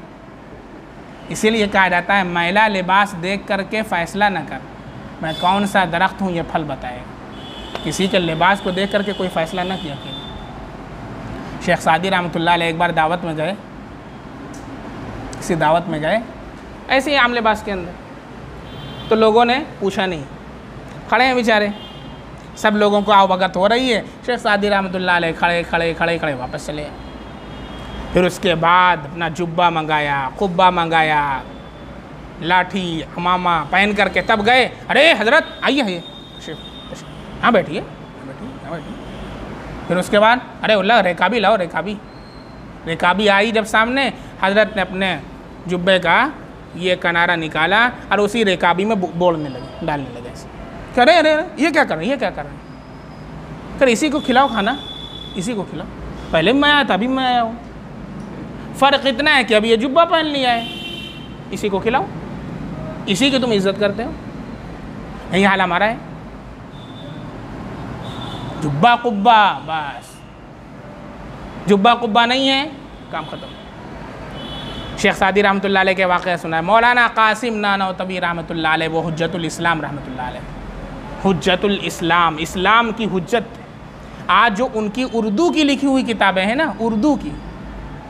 इसीलिए कहा जाता है मैला लिबास देख करके फ़ैसला न कर, मैं कौन सा दरख्त हूँ ये फल बताएगा। किसी के लिबास को देख करके कोई फ़ैसला न किया। शेख सादी रहमतुल्लाह अलैह एक बार दावत में गए, किसी दावत में गए ऐसे ही आम लिबास के अंदर, तो लोगों ने पूछा नहीं, खड़े हैं बेचारे, सब लोगों को आवभगत हो रही है। शेख सादी रहमतुल्लाह अलैह खड़े खड़े खड़े खड़े वापस चले। फिर उसके बाद अपना जुब्बा मंगाया, कुब्बा मंगाया, लाठी हमामा पहन करके तब गए। अरे हजरत आइए, हाँ बैठिए, हाँ बैठिए। फिर उसके बाद अरे उल्ला रेकाबी लाओ, रेकाबी आई। जब सामने हजरत ने अपने जुब्बे का ये किनारा निकाला और उसी रेकाबी में बोलने लगे, डालने लगे। कह रहे अरे ये क्या कर रहे हैं, ये क्या कर रहे हैं। फिर इसी को खिलाओ खाना, इसी को खिलाओ, पहले भी मैं आया था, अभी मैं आया हूँ, फ़र्क इतना है कि अभी ये जुब्बा पहन लिया है, इसी को खिलाओ, इसी की तुम इज्जत करते हो। यही हाल हमारा है, जुब्बा कुब्बा, बस जुब्बा कुब्बा नहीं है, काम ख़त्म। शेख सादी रहमतुल्लाह अलैह के वाक़या सुना है। मौलाना कासिम नानोतवी रहमतुल्लाह अलैह, वो हुज्जतुल इस्लाम रहमतुल्लाह अलैह, हुज्जतुल इस्लाम, इस्लाम की हुज्जत। आज जो उनकी उर्दू की लिखी हुई किताबें हैं ना, उर्दू की,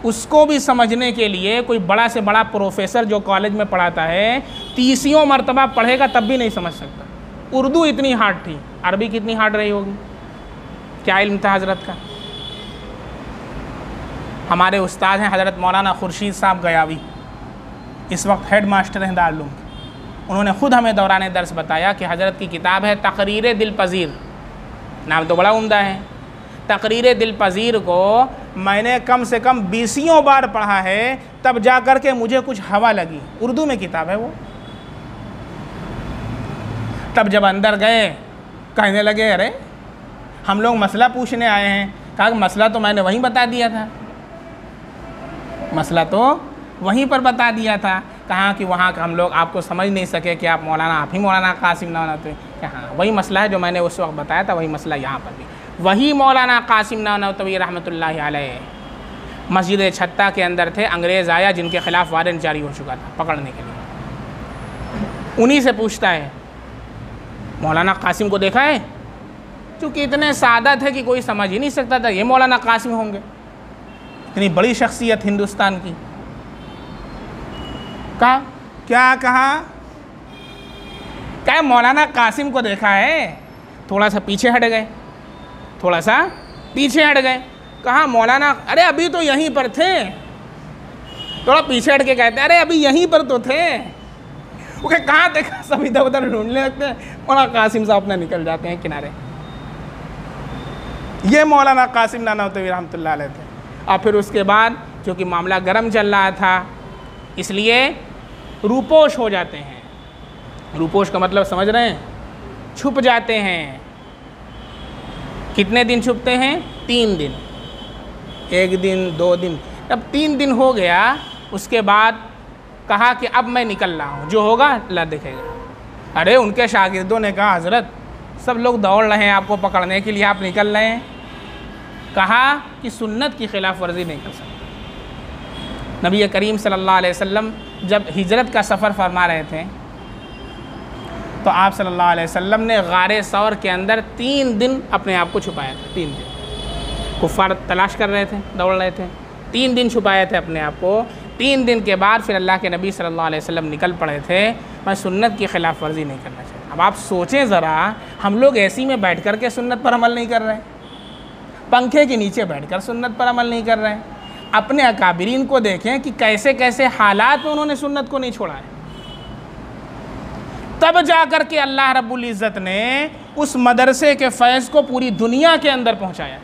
उसको भी समझने के लिए कोई बड़ा से बड़ा प्रोफेसर जो कॉलेज में पढ़ाता है 30 मरतबा पढ़ेगा तब भी नहीं समझ सकता। उर्दू इतनी हार्ड थी, अरबी कितनी हार्ड रही होगी, क्या इल्म था हज़रत का। हमारे उस्ताद हैं हज़रत मौलाना खुर्शीद साहब गयावी, इस वक्त हेड मास्टर हैं दारुल उलूम। उन्होंने ख़ुद हमें दौरान दर्स बताया कि हज़रत की किताब है तकरीर दिल पज़ीर, नाम तो बड़ा उम्दा है। तकरीर दिल पज़ीर को मैंने कम से कम 20 बार पढ़ा है, तब जा कर के मुझे कुछ हवा लगी। उर्दू में किताब है वो। तब जब अंदर गए कहने लगे अरे हम लोग मसला पूछने आए हैं। कहा मसला तो मैंने वहीं बता दिया था, मसला तो वहीं पर बता दिया था। कहा कि वहाँ का हम लोग आपको समझ नहीं सके कि आप ही मौलाना कासिम नानोतवी। हाँ वही मसला है जो मैंने उस वक्त बताया था, वही मसला यहाँ पर भी। वही मौलाना कासिम नानोतवी रहमतुल्लाहि अलैह मस्जिद छत्ता के अंदर थे। अंग्रेज़ आया जिनके ख़िलाफ़ वारंट जारी हो चुका था पकड़ने के लिए। उन्हीं से पूछता है मौलाना कासिम को देखा है, चूँकि इतने सादा थे कि कोई समझ ही नहीं सकता था ये मौलाना कासिम होंगे, इतनी बड़ी शख्सियत हिंदुस्तान की। कहा क्या कहा, क्या मौलाना कासिम को देखा है। थोड़ा सा पीछे हट गए, थोड़ा सा पीछे हट गए। कहा मौलाना अरे अभी तो यहीं पर थे। थोड़ा पीछे हट के कहते हैं अरे अभी यहीं पर तो थे। वो कहे कहाँ देखा, सब इधर उधर ढूंढने लगते हैं। मौलाना कासिम साहब अपने निकल जाते हैं किनारे। ये मौलाना कासिम नानोतवी रहमतुल्लाह अलैह थे। और फिर उसके बाद क्योंकि मामला गर्म चल रहा था इसलिए रूपोश हो जाते हैं। रूपोश का मतलब समझ रहे हैं, छुप जाते हैं। कितने दिन छुपते हैं? 3 दिन। 1 दिन 2 दिन, अब 3 दिन हो गया। उसके बाद कहा कि अब मैं निकल रहा हूँ, जो होगा अल्लाह देखेगा। अरे उनके शागिर्दों ने कहा हज़रत सब लोग दौड़ रहे हैं आपको पकड़ने के लिए, आप निकल रहे हैं। कहा कि सुन्नत की खिलाफ वर्जी नहीं कर सकते। नबी करीम सल्लल्लाहु अलैहि वसल्लम जब हिजरत का सफ़र फरमा रहे थे तो आप सल्लल्लाहु अलैहि वसल्लम ने गारे सौर के अंदर 3 दिन अपने आप को छुपाया था। 3 दिन कुफ़ार तलाश कर रहे थे, दौड़ रहे थे, 3 दिन छुपाए थे अपने आप को। 3 दिन के बाद फिर अल्लाह के नबी सल्लल्लाहु अलैहि वसल्लम निकल पड़े थे, मैं सुन्नत की खिलाफ वर्जी नहीं करना चाहिए। अब आप सोचें ज़रा, हम लोग ऐसी में बैठ कर के सुन्नत पर अमल नहीं कर रहे हैं, पंखे के नीचे बैठकर सुन्नत पर अमल नहीं कर रहे हैं। अपने अकाबिरीन को देखें कि कैसे कैसे हालात में उन्होंने सुन्नत को नहीं छोड़ा है। तब जा कर के अल्लाह रब्बुल इज़्ज़त ने उस मदरसे के फैज़ को पूरी दुनिया के अंदर पहुंचाया।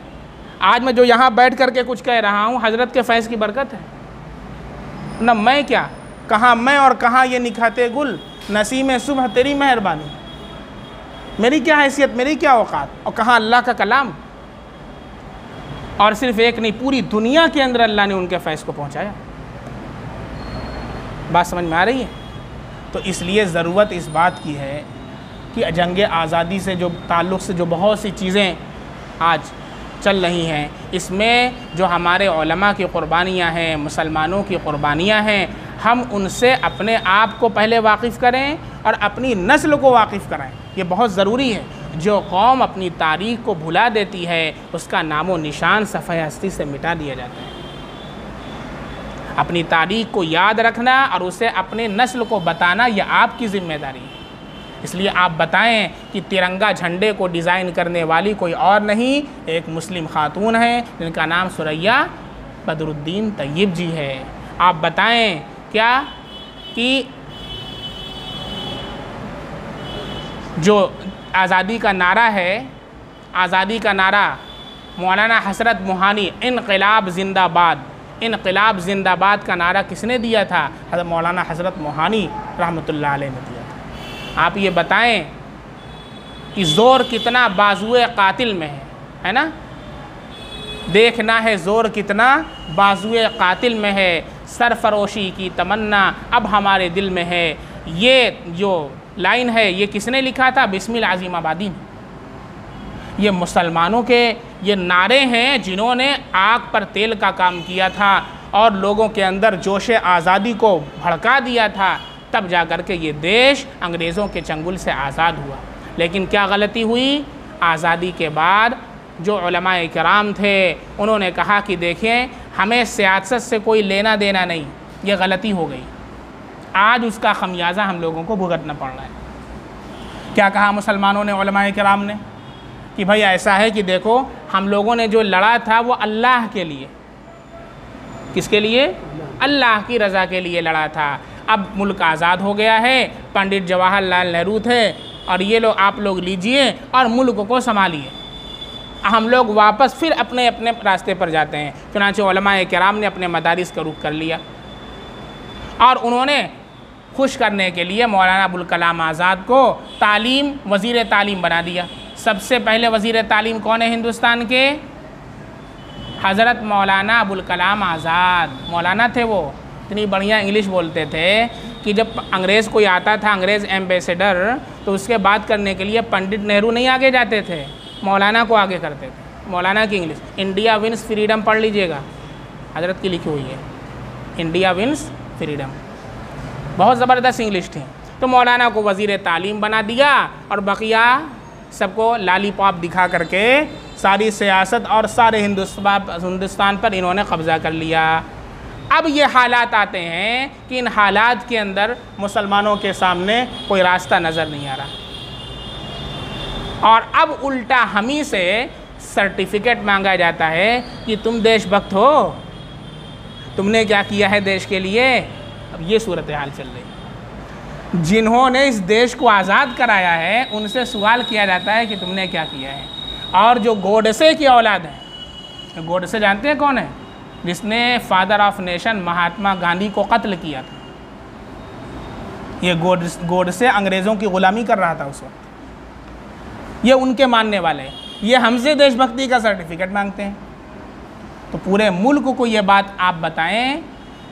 आज मैं जो यहाँ बैठ कर के कुछ कह रहा हूँ हज़रत के फैज़ की बरकत है न। मैं क्या, कहाँ मैं और कहाँ ये निखाते गुल, नसीम सुबह तेरी मेहरबानी। मेरी क्या हैसियत, मेरी क्या औकात, और कहाँ अल्लाह का कलाम। और सिर्फ एक नहीं, पूरी दुनिया के अंदर अल्लाह ने उनके फैज़ को पहुँचाया। बात समझ में आ रही है? तो इसलिए ज़रूरत इस बात की है कि जंग आज़ादी से जो ताल्लुक़ से जो बहुत सी चीज़ें आज चल रही हैं, इसमें जो हमारे उलमा की क़ुरबानियाँ हैं, मुसलमानों की क़ुरबानियाँ हैं, हम उनसे अपने आप को पहले वाकिफ़ करें और अपनी नस्ल को वाकिफ़ कराएं। ये बहुत ज़रूरी है। जो कौम अपनी तारीख़ को भुला देती है उसका नामो निशान सफ़े हस्ती से मिटा दिया जाता है। अपनी तारीख़ को याद रखना और उसे अपने नस्ल को बताना यह आपकी ज़िम्मेदारी है। इसलिए आप बताएं कि तिरंगा झंडे को डिज़ाइन करने वाली कोई और नहीं, एक मुस्लिम खातून है जिनका नाम सुरैया बदरुद्दीन तैयब जी है। आप बताएं क्या कि जो आज़ादी का नारा है, आज़ादी का नारा मौलाना हसरत मोहानी इनक़िलाब ज़िंदाबाद, इनक़िलाब ज़िंदाबाद का नारा किसने दिया था? हज़रत मौलाना हसरत मोहानी रहमतुल्लाह अलैह ने दिया था। आप ये बताएं कि ज़ोर कितना बाजुए कातिल में है ना? देखना है ज़ोर कितना बाजुए कातिल में है, सरफरोशी की तमन्ना अब हमारे दिल में है। ये जो लाइन है ये किसने लिखा था? बिस्मिल आज़िम आबादी ने। ये मुसलमानों के ये नारे हैं जिन्होंने आग पर तेल का काम किया था और लोगों के अंदर जोश आज़ादी को भड़का दिया था। तब जा कर के ये देश अंग्रेज़ों के चंगुल से आज़ाद हुआ। लेकिन क्या गलती हुई? आज़ादी के बाद जो उलमाए किराम थे उन्होंने कहा कि देखें हमें सियासत से कोई लेना देना नहीं, ये गलती हो गई। आज उसका खमियाजा हम लोगों को भुगतना पड़ रहा है। क्या कहा मुसलमानों ने, उलमाए किराम ने, कि भाई ऐसा है कि देखो हम लोगों ने जो लड़ा था वो अल्लाह के लिए। किसके लिए? अल्लाह की रज़ा के लिए लड़ा था। अब मुल्क आज़ाद हो गया है, पंडित जवाहरलाल नेहरू थे और ये लोग आप लोग लीजिए और मुल्क को संभालिए। हम लोग वापस फिर अपने अपने रास्ते पर जाते हैं। चुनांचे उलमाए किराम ने अपने मदारिस का रुख कर लिया और उन्होंने खुश करने के लिए मौलाना अबुल कलाम आज़ाद को तालीम वज़ीर तालीम बना दिया। सबसे पहले वज़ीर तालीम कौन है हिंदुस्तान के? हज़रत मौलाना अबुल कलाम आज़ाद। मौलाना थे वो, इतनी बढ़िया इंग्लिश बोलते थे कि जब अंग्रेज़ कोई आता था, अंग्रेज़ एम्बेसडर, तो उसके बात करने के लिए पंडित नेहरू नहीं आगे जाते थे, मौलाना को आगे करते थे। मौलाना की इंग्लिश, इंडिया विंस फ्रीडम पढ़ लीजिएगा, हज़रत की लिखी हुई है, इंडिया विंस फ्रीडम। बहुत ज़बरदस्त इंग्लिश थी। तो मौलाना को वज़ीर तालीम बना दिया और बकिया सबको लालीपॉप दिखा करके सारी सियासत और सारे हिंदुस्तान पर इन्होंने कब्ज़ा कर लिया। अब ये हालात आते हैं कि इन हालात के अंदर मुसलमानों के सामने कोई रास्ता नज़र नहीं आ रहा। और अब उल्टा हम ही से सर्टिफिकेट मांगा जाता है कि तुम देशभक्त हो, तुमने क्या किया है देश के लिए। अब ये सूरत हाल चल रही है। जिन्होंने इस देश को आज़ाद कराया है उनसे सवाल किया जाता है कि तुमने क्या किया है। और जो गोडसे की औलाद है, गोडसे जानते हैं कौन है? जिसने father of nation Mahatma Gandhi को कत्ल किया था। ये गोडसे अंग्रेज़ों की ग़ुलामी कर रहा था उस वक्त। ये उनके मानने वाले हैं, ये हमसे देशभक्ति का सर्टिफिकेट मांगते हैं। तो पूरे मुल्क को ये बात आप बताएं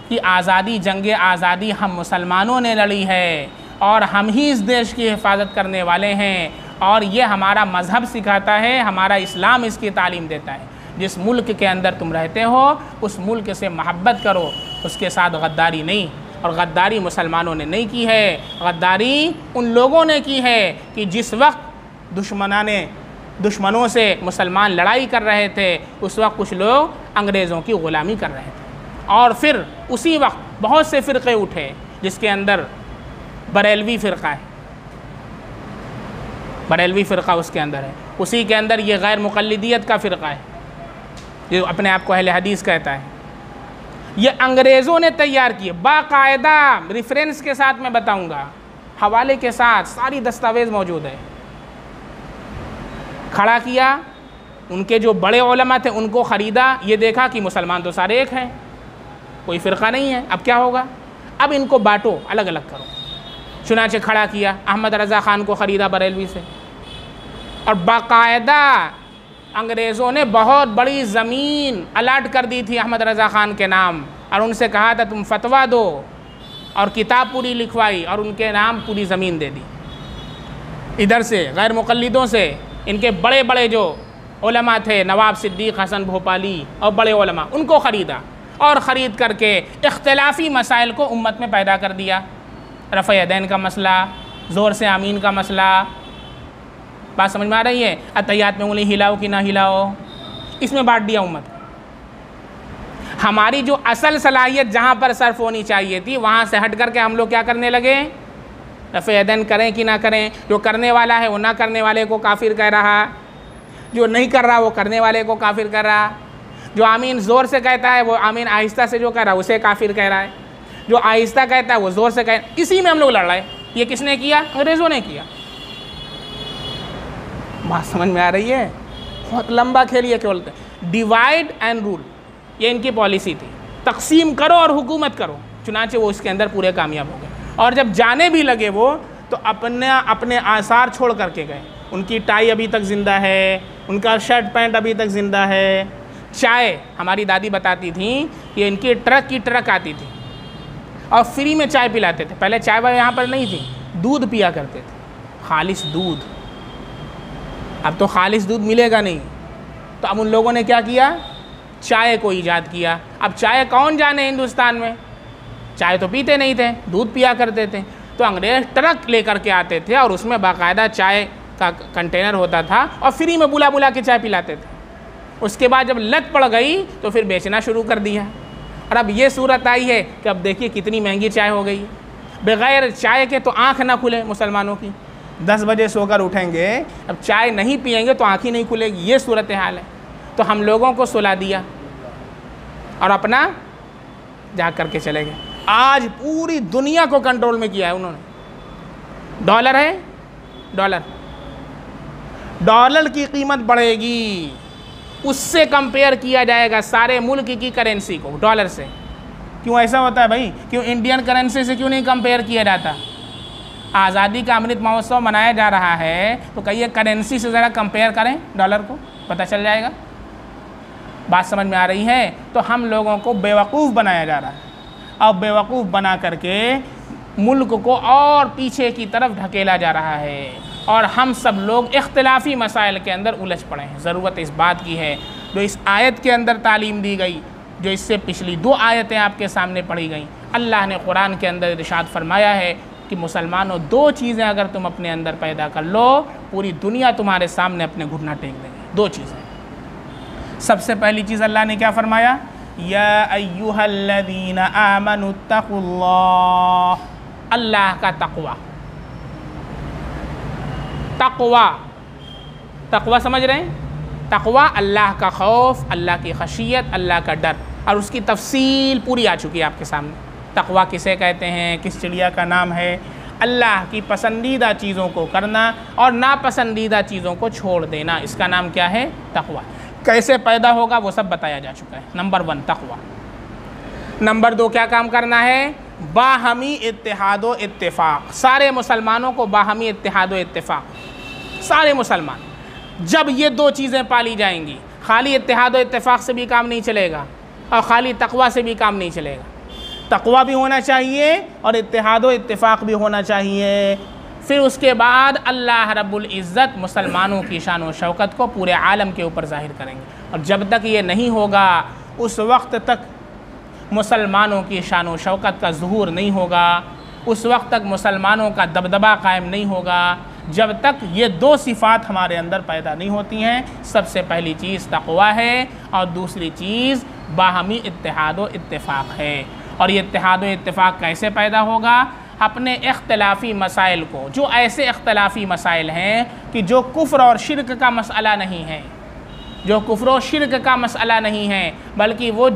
कि आज़ादी, जंग आज़ादी हम मुसलमानों ने लड़ी है और हम ही इस देश की हिफाजत करने वाले हैं, और ये हमारा मज़हब सिखाता है, हमारा इस्लाम इसकी तालीम देता है। जिस मुल्क के अंदर तुम रहते हो उस मुल्क से मोहब्बत करो, उसके साथ गद्दारी नहीं। और गद्दारी मुसलमानों ने नहीं की है, गद्दारी उन लोगों ने की है कि जिस वक्त दुश्मनों से मुसलमान लड़ाई कर रहे थे उस वक्त कुछ लोग अंग्रेज़ों की ग़ुलामी कर रहे थे। और फिर उसी वक्त बहुत से फ़िरक़े उठे, जिसके अंदर बरेलवी फ़िरक़ा है, बरेलवी फ़िरक़ा उसके अंदर है। उसी के अंदर ये गैर मुक़ल्लिदियत का फ़िरक़ा है जो अपने आप को अहले हदीस कहता है। ये अंग्रेज़ों ने तैयार किए, बाकायदा रेफरेंस के साथ मैं बताऊंगा, हवाले के साथ, सारी दस्तावेज़ मौजूद है। खड़ा किया, उनके जो बड़े उलमा थे उनको ख़रीदा, ये देखा कि मुसलमान तो सारे एक हैं, कोई फ़िरक़ा नहीं है। अब क्या होगा? अब इनको बांटो, अलग अलग करो। चुनाचे खड़ा किया, अहमद रज़ा ख़ान को ख़रीदा बरेलवी से, और बाकायदा अंग्रेज़ों ने बहुत बड़ी ज़मीन अलाट कर दी थी अहमद रज़ा ख़ान के नाम, और उनसे कहा था तुम फतवा दो, और किताब पूरी लिखवाई और उनके नाम पूरी ज़मीन दे दी। इधर से गैर मुक़ल्लिदों से इनके बड़े बड़े जो उलमा थे, नवाब सिद्दीक़ हसन भोपाली और बड़े उलमा, उनको ख़रीदा, और ख़रीद करके इख्तिलाफ़ी मसाइल को उम्मत में पैदा कर दिया। रफ़े यदैन का मसला, ज़ोर से आमीन का मसला, बात समझ में आ रही है? अतहियात में उंगली हिलाओ कि ना हिलाओ, इसमें बांट दिया उम्मत। हमारी जो असल सलाहियत जहाँ पर सर्फ होनी चाहिए थी वहाँ से हट करके हम लोग क्या करने लगे? रफ़े यदैन करें कि ना करें, जो करने वाला है वो ना करने वाले को काफिर कह रहा, जो नहीं कर रहा वो करने वाले को काफिर कर रहा, जो आमीन ज़ोर से कहता है वो आमीन आहिस्ता से जो कह रहा है उसे काफिर कह रहा है, जो आहिस्ता कहता है वो ज़ोर से कह। इसी में हम लोग लड़ रहे हैं। ये किसने किया? अंग्रेज़ों ने किया। बात समझ में आ रही है? बहुत लंबा खेल ये क्या बोलते हैं, डिवाइड एंड रूल, ये इनकी पॉलिसी थी, तकसीम करो और हुकूमत करो। चुनाचे वो इसके अंदर पूरे कामयाब हो गए, और जब जाने भी लगे वो तो अपने आसार छोड़ करके गए। उनकी टाई अभी तक ज़िंदा है, उनका शर्ट पैंट अभी तक ज़िंदा है। चाय, हमारी दादी बताती थी कि इनकी ट्रक की ट्रक आती थी और फ्री में चाय पिलाते थे। पहले चाय वाय यहाँ पर नहीं थी, दूध पिया करते थे, खालिस दूध। अब तो खालिस दूध मिलेगा नहीं, तो अब उन लोगों ने क्या किया? चाय को ईजाद किया। अब चाय कौन जाने हिंदुस्तान में, चाय तो पीते नहीं थे, दूध पिया करते थे। तो अंग्रेज़ ट्रक लेकर के आते थे और उसमें बाकायदा चाय का कंटेनर होता था और फ्री में बुला बुला के चाय पिलाते थे। उसके बाद जब लत पड़ गई तो फिर बेचना शुरू कर दिया, और अब ये सूरत आई है कि अब देखिए कितनी महंगी चाय हो गई। बग़ैर चाय के तो आँख ना खुले मुसलमानों की। 10 बजे सोकर उठेंगे, अब चाय नहीं पिएंगे तो आँख ही नहीं खुलेगी। ये सूरत हाल है। तो हम लोगों को सुला दिया और अपना जा करके चले गए। आज पूरी दुनिया को कंट्रोल में किया है उन्होंने। डॉलर है, डॉलर की कीमत बढ़ेगी, उससे कंपेयर किया जाएगा सारे मुल्क की करेंसी को डॉलर से। क्यों ऐसा होता है भाई? क्यों इंडियन करेंसी से क्यों नहीं कंपेयर किया जाता? आज़ादी का अमृत महोत्सव मनाया जा रहा है तो कहिए करेंसी से ज़रा कंपेयर करें डॉलर को, पता चल जाएगा। बात समझ में आ रही है? तो हम लोगों को बेवकूफ़ बनाया जा रहा है, और बेवकूफ़ बना करके मुल्क को और पीछे की तरफ ढकेला जा रहा है, और हम सब लोग इख्तिलाफ़ी मसाइल के अंदर उलझ पड़े हैं। ज़रूरत इस बात की है, जो इस आयत के अंदर तालीम दी गई, जो इससे पिछली 2 आयतें आपके सामने पढ़ी गई। अल्लाह ने कुरान के अंदर इरशाद फरमाया है कि मुसलमानों, 2 चीज़ें अगर तुम अपने अंदर पैदा कर लो, पूरी दुनिया तुम्हारे सामने अपने घुटना टेक देंगे। 2 चीज़ें। सबसे पहली चीज़ अल्लाह ने क्या फरमाया? या अय्युहल्लज़ीना आमनुत्तकुल्लाह, अल्लाह का तक़वा। तक़वा तक़वा समझ रहे हैं? तक़वा अल्लाह का खौफ, अल्लाह की खशियत, अल्लाह का डर, और उसकी तफसील पूरी आ चुकी है आपके सामने। तक़वा किसे कहते हैं, किस चिड़िया का नाम है? अल्लाह की पसंदीदा चीज़ों को करना और नापसंदीदा चीज़ों को छोड़ देना, इसका नाम क्या है? तक़वा। कैसे पैदा होगा वो सब बताया जा चुका है। नंबर 1 तक़वा। नंबर 2 क्या काम करना है? बाहमी इत्तेहादो इत्तेफाक। सारे मुसलमानों को बाहमी इत्तेहादो इत्तेफाक, सारे मुसलमान, जब ये 2 चीज़ें पाली जाएंगी, खाली इत्तेहादो इत्तेफाक से भी काम नहीं चलेगा और ख़ाली तक़वा से भी काम नहीं चलेगा। तक़वा भी होना चाहिए और इत्तेहादो इत्तेफाक भी होना चाहिए। फिर उसके बाद अल्लाह रब्बुल इज़्ज़त मुसलमानों की शान व शौकत को पूरे आलम के ऊपर ज़ाहिर करेंगे, और जब तक ये नहीं होगा उस वक्त तक मुसलमानों की शान व शौकत का ज़ुहूर नहीं होगा, उस वक्त तक मुसलमानों का दबदबा कायम नहीं होगा, जब तक ये 2 सिफ़ात हमारे अंदर पैदा नहीं होती हैं। सबसे पहली चीज़ तक़वा है और दूसरी चीज़ बाहमी इत्तेहाद व इत्तेफाक है। और ये इत्तेहाद व इत्तेफाक कैसे पैदा होगा? अपने इख्तलाफ़ी मसाइल को, जो ऐसे इख्तलाफ़ी मसाइल हैं कि जो कुफ्र और शिरक का मसला नहीं है, जो कुफ्र और शिरक का मसला नहीं है, बल्कि वो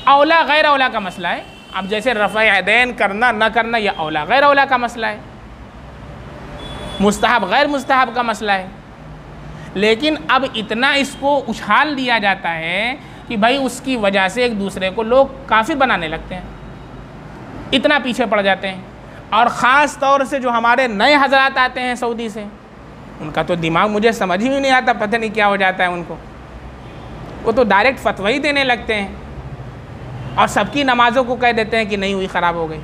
औला गैर औला का मसला है। अब जैसे रफ़अ यदैन करना न करना, यह औला गैर औला का मसला है, मुस्तहब गैर मुस्तहब का मसला है। लेकिन अब इतना इसको उछाल दिया जाता है कि भाई उसकी वजह से एक दूसरे को लोग काफिर बनाने लगते हैं, इतना पीछे पड़ जाते हैं। और ख़ास तौर से जो हमारे नए हजरात आते हैं सऊदी से, उनका तो दिमाग मुझे समझ ही नहीं आता, पता नहीं क्या हो जाता है उनको। वो तो डायरेक्ट फतवा ही देने लगते हैं और सबकी नमाज़ों को कह देते हैं कि नहीं हुई, ख़राब हो गई।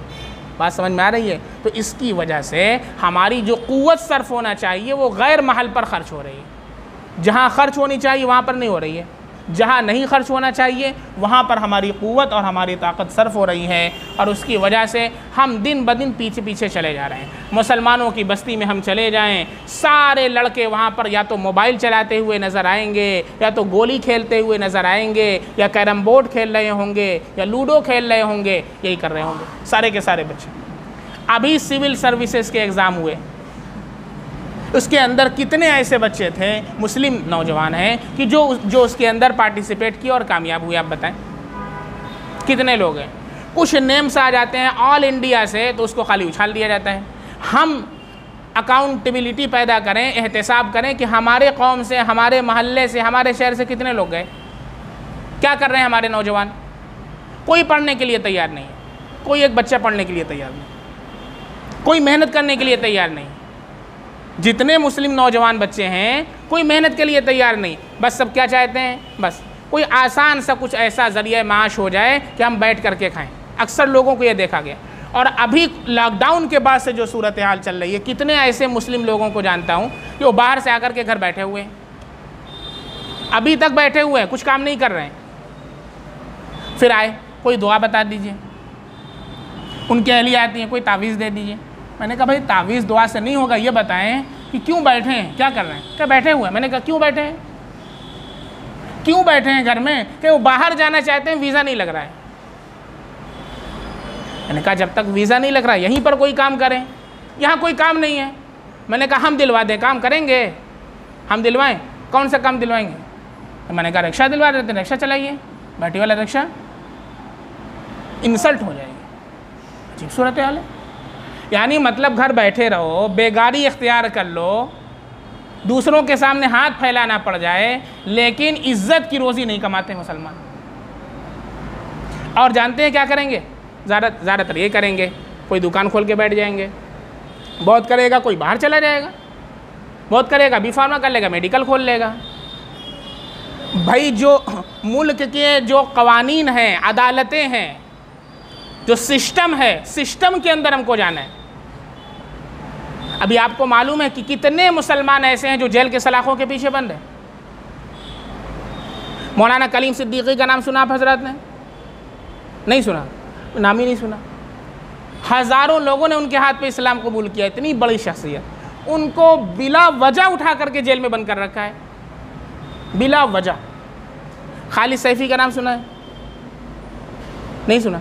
बात समझ में आ रही है? तो इसकी वजह से हमारी जो क़ुव्वत सर्फ होना चाहिए वो गैर महल पर ख़र्च हो रही है। जहाँ ख़र्च होनी चाहिए वहाँ पर नहीं हो रही है, जहाँ नहीं खर्च होना चाहिए वहाँ पर हमारी क़ुव्वत और हमारी ताकत सर्फ हो रही है, और उसकी वजह से हम दिन ब दिन पीछे पीछे चले जा रहे हैं। मुसलमानों की बस्ती में हम चले जाएं, सारे लड़के वहाँ पर या तो मोबाइल चलाते हुए नज़र आएंगे, या तो गोली खेलते हुए नज़र आएंगे, या कैरम बोर्ड खेल रहे होंगे, या लूडो खेल रहे होंगे, यही कर रहे होंगे सारे के सारे बच्चे। अभी सिविल सर्विसेज के एग्ज़ाम हुए, उसके अंदर कितने ऐसे बच्चे थे मुस्लिम नौजवान हैं कि जो उसके अंदर पार्टिसिपेट किए और कामयाब हुए? आप बताएं कितने लोग हैं? कुछ नेम्स आ जाते हैं ऑल इंडिया से, तो उसको खाली उछाल दिया जाता है। हम अकाउंटेबिलिटी पैदा करें, एहतसाब करें कि हमारे कौम से, हमारे महल्ले से, हमारे शहर से कितने लोग गए, क्या कर रहे हैं हमारे नौजवान? कोई पढ़ने के लिए तैयार नहीं है, कोई एक बच्चा पढ़ने के लिए तैयार नहीं, कोई मेहनत करने के लिए तैयार नहीं। जितने मुस्लिम नौजवान बच्चे हैं कोई मेहनत के लिए तैयार नहीं, बस सब क्या चाहते हैं, बस कोई आसान सा कुछ ऐसा ज़रिया माश हो जाए कि हम बैठ करके खाएं। अक्सर लोगों को ये देखा गया। और अभी लॉकडाउन के बाद से जो सूरत हाल चल रही है, कितने ऐसे मुस्लिम लोगों को जानता हूँ कि वो बाहर से आकर के घर बैठे हुए हैं, अभी तक बैठे हुए हैं, कुछ काम नहीं कर रहे हैं। फिर आए, कोई दुआ बता दीजिए, उनकी अहलिया आती है, कोई तावीज़ दे दीजिए। मैंने कहा भाई तावीज़ दुआ से नहीं होगा, ये बताएं कि क्यों बैठे हैं, क्या कर रहे हैं? क्या बैठे हुए हैं? मैंने कहा क्यों बैठे हैं, क्यों बैठे हैं घर में? कि वो बाहर जाना चाहते हैं, वीज़ा नहीं लग रहा है। मैंने कहा जब तक वीज़ा नहीं लग रहा है यहीं पर कोई काम करें, यहाँ कोई काम नहीं है। मैंने कहा हम दिलवा दें, काम करेंगे, हम दिलवाएं, कौन सा काम दिलवाएंगे? तो मैंने कहा रिक्शा दिलवा देते, रिक्शा चलाइए, बैटरी वाला रिक्शा। इंसल्ट हो जाएगी, अजीब सूरत हाल है। यानी मतलब घर बैठे रहो, बेगारी इख्तियार कर लो, दूसरों के सामने हाथ फैलाना पड़ जाए, लेकिन इज्जत की रोज़ी नहीं कमाते मुसलमान। और जानते हैं क्या करेंगे? ज़्यादातर ये करेंगे, कोई दुकान खोल के बैठ जाएंगे, बहुत करेगा कोई बाहर चला जाएगा, बहुत करेगा बी फार्मा कर लेगा, मेडिकल खोल लेगा। भाई जो मुल्क के जो कवानीन हैं, अदालतें हैं, जो सिस्टम है, सिस्टम के अंदर हमको जाना है। अभी आपको मालूम है कि कितने मुसलमान ऐसे हैं जो जेल के सलाखों के पीछे बंद हैं। मौलाना कलीम सिद्दीकी का नाम सुना आप हजरत ने? नहीं सुना, नाम ही नहीं सुना। हज़ारों लोगों ने उनके हाथ पे इस्लाम कबूल किया, इतनी बड़ी शख्सियत, उनको बिला वजह उठा करके जेल में बंद कर रखा है, बिला वजह। खालिद सैफी का नाम सुना है? नहीं सुना।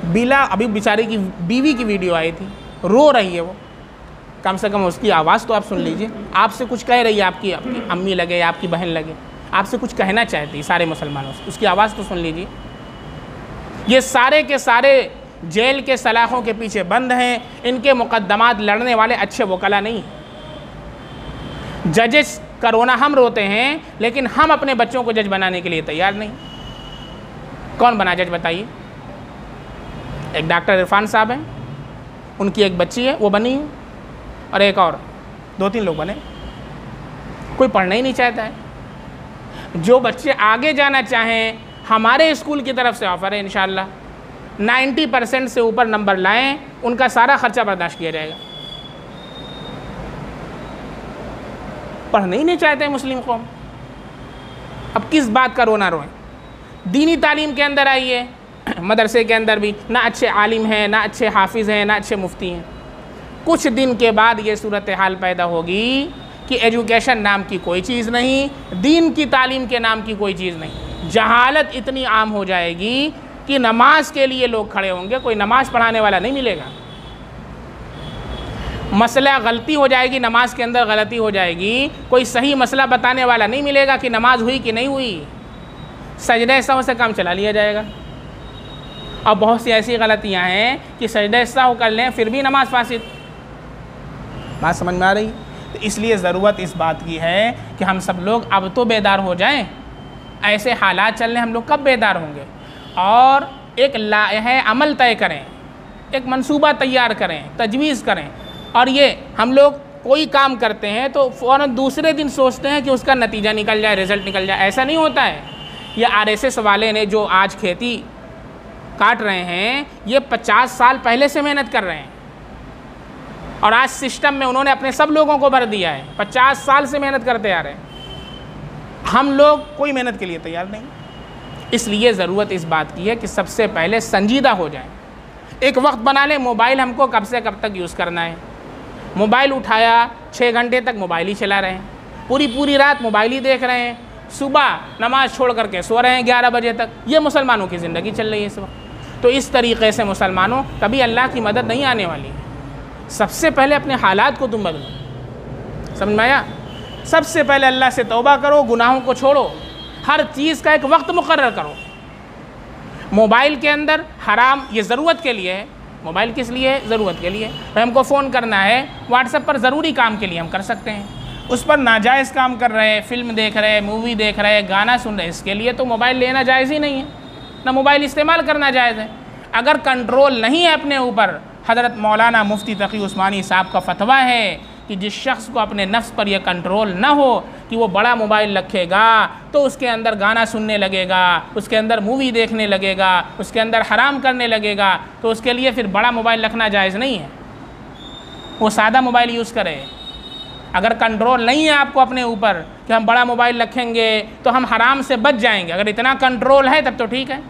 बिला, अभी बेचारे की बीवी की वीडियो आई थी, रो रही है वो, कम से कम उसकी आवाज़ तो आप सुन लीजिए। आपसे कुछ कह रही है, आपकी अम्मी लगे, आपकी बहन लगे, आपसे कुछ कहना चाहती है सारे मुसलमानों से, उसकी आवाज़ तो सुन लीजिए। ये सारे के सारे जेल के सलाखों के पीछे बंद हैं, इनके मुकद्दमात लड़ने वाले अच्छे वकला नहीं। जजेस का रोना हम रोते हैं, लेकिन हम अपने बच्चों को जज बनाने के लिए तैयार नहीं। कौन बना जज बताइए? एक डॉक्टर इरफान साहब हैं, उनकी एक बच्ची है, वो बनी है, और एक और 2-3 लोग बने। कोई पढ़ना ही नहीं चाहता है। जो बच्चे आगे जाना चाहें, हमारे स्कूल की तरफ से ऑफ़र है, इंशाअल्लाह 90% से ऊपर नंबर लाएं, उनका सारा खर्चा बर्दाश्त किया जाएगा। पढ़ना ही नहीं चाहते मुस्लिम कौम। अब किस बात का रोना रोएं? दीनी तालीम के अंदर आइए, मदरसे के अंदर भी ना अच्छे आलिम हैं, ना अच्छे हाफिज़ हैं, ना अच्छे मुफ्ती हैं। कुछ दिन के बाद ये सूरत हाल पैदा होगी कि एजुकेशन नाम की कोई चीज़ नहीं, दीन की तालीम के नाम की कोई चीज़ नहीं। जहालत इतनी आम हो जाएगी कि नमाज के लिए लोग खड़े होंगे, कोई नमाज पढ़ाने वाला नहीं मिलेगा। मसला गलती हो जाएगी, नमाज के अंदर गलती हो जाएगी, कोई सही मसला बताने वाला नहीं मिलेगा कि नमाज हुई कि नहीं हुई। सजदे सहू से काम चला लिया जाएगा। और बहुत सी ऐसी गलतियां हैं कि सजदे सहू कर लें फिर भी नमाज फासिद। बात समझ में आ रही? तो इसलिए ज़रूरत इस बात की है कि हम सब लोग अब तो बेदार हो जाएं। ऐसे हालात चल रहे, हम लोग कब बेदार होंगे? और एक लाहे अमल तय करें, एक मंसूबा तैयार करें, तजवीज़ करें। और ये हम लोग कोई काम करते हैं तो फ़ौरन दूसरे दिन सोचते हैं कि उसका नतीजा निकल जाए, रिज़ल्ट निकल जाए। ऐसा नहीं होता है। ये RSS वाले ने जो आज खेती काट रहे हैं, ये 50 साल पहले से मेहनत कर रहे हैं, और आज सिस्टम में उन्होंने अपने सब लोगों को भर दिया है। 50 साल से मेहनत करते आ रहे हैं। हम लोग कोई मेहनत के लिए तैयार नहीं। इसलिए ज़रूरत इस बात की है कि सबसे पहले संजीदा हो जाए। एक वक्त बना लें, मोबाइल हमको कब से कब तक यूज़ करना है। मोबाइल उठाया, 6 घंटे तक मोबाइल ही चला रहे हैं, पूरी रात मोबाइल ही देख रहे हैं, सुबह नमाज छोड़ करके सो रहे हैं 11 बजे तक। ये मुसलमानों की ज़िंदगी चल रही है इस वक्त। तो इस तरीक़े से मुसलमानों कभी अल्लाह की मदद नहीं आने वाली है। सबसे पहले अपने हालात को तुम बदलो। समझ में आया? सबसे पहले अल्लाह से तौबा करो, गुनाहों को छोड़ो, हर चीज़ का एक वक्त मुकर्रर करो। मोबाइल के अंदर हराम, ये ज़रूरत के लिए है। मोबाइल किस लिए है? ज़रूरत के लिए। तो हमको फ़ोन करना है, व्हाट्सएप पर ज़रूरी काम के लिए हम कर सकते हैं। उस पर नाजायज़ काम कर रहे हैं, फ़िल्म देख रहे हैं, मूवी देख रहे हैं, गाना सुन रहे हैं, इसके लिए तो मोबाइल लेना जायज़ ही नहीं है, ना मोबाइल इस्तेमाल करना जायज़ है। अगर कंट्रोल नहीं है अपने ऊपर, हज़रत मौलाना मुफ्ती तकी उस्मानी साहब का फतवा है कि जिस शख्स को अपने नफ्स पर यह कंट्रोल ना हो कि वो बड़ा मोबाइल रखेगा तो उसके अंदर गाना सुनने लगेगा, उसके अंदर मूवी देखने लगेगा, उसके अंदर हराम करने लगेगा, तो उसके लिए फिर बड़ा मोबाइल रखना जायज़ नहीं है। वो सादा मोबाइल यूज़ करे। अगर कंट्रोल नहीं है आपको अपने ऊपर कि हम बड़ा मोबाइल रखेंगे तो हम हराम से बच जाएंगे, अगर इतना कंट्रोल है तब तो ठीक है।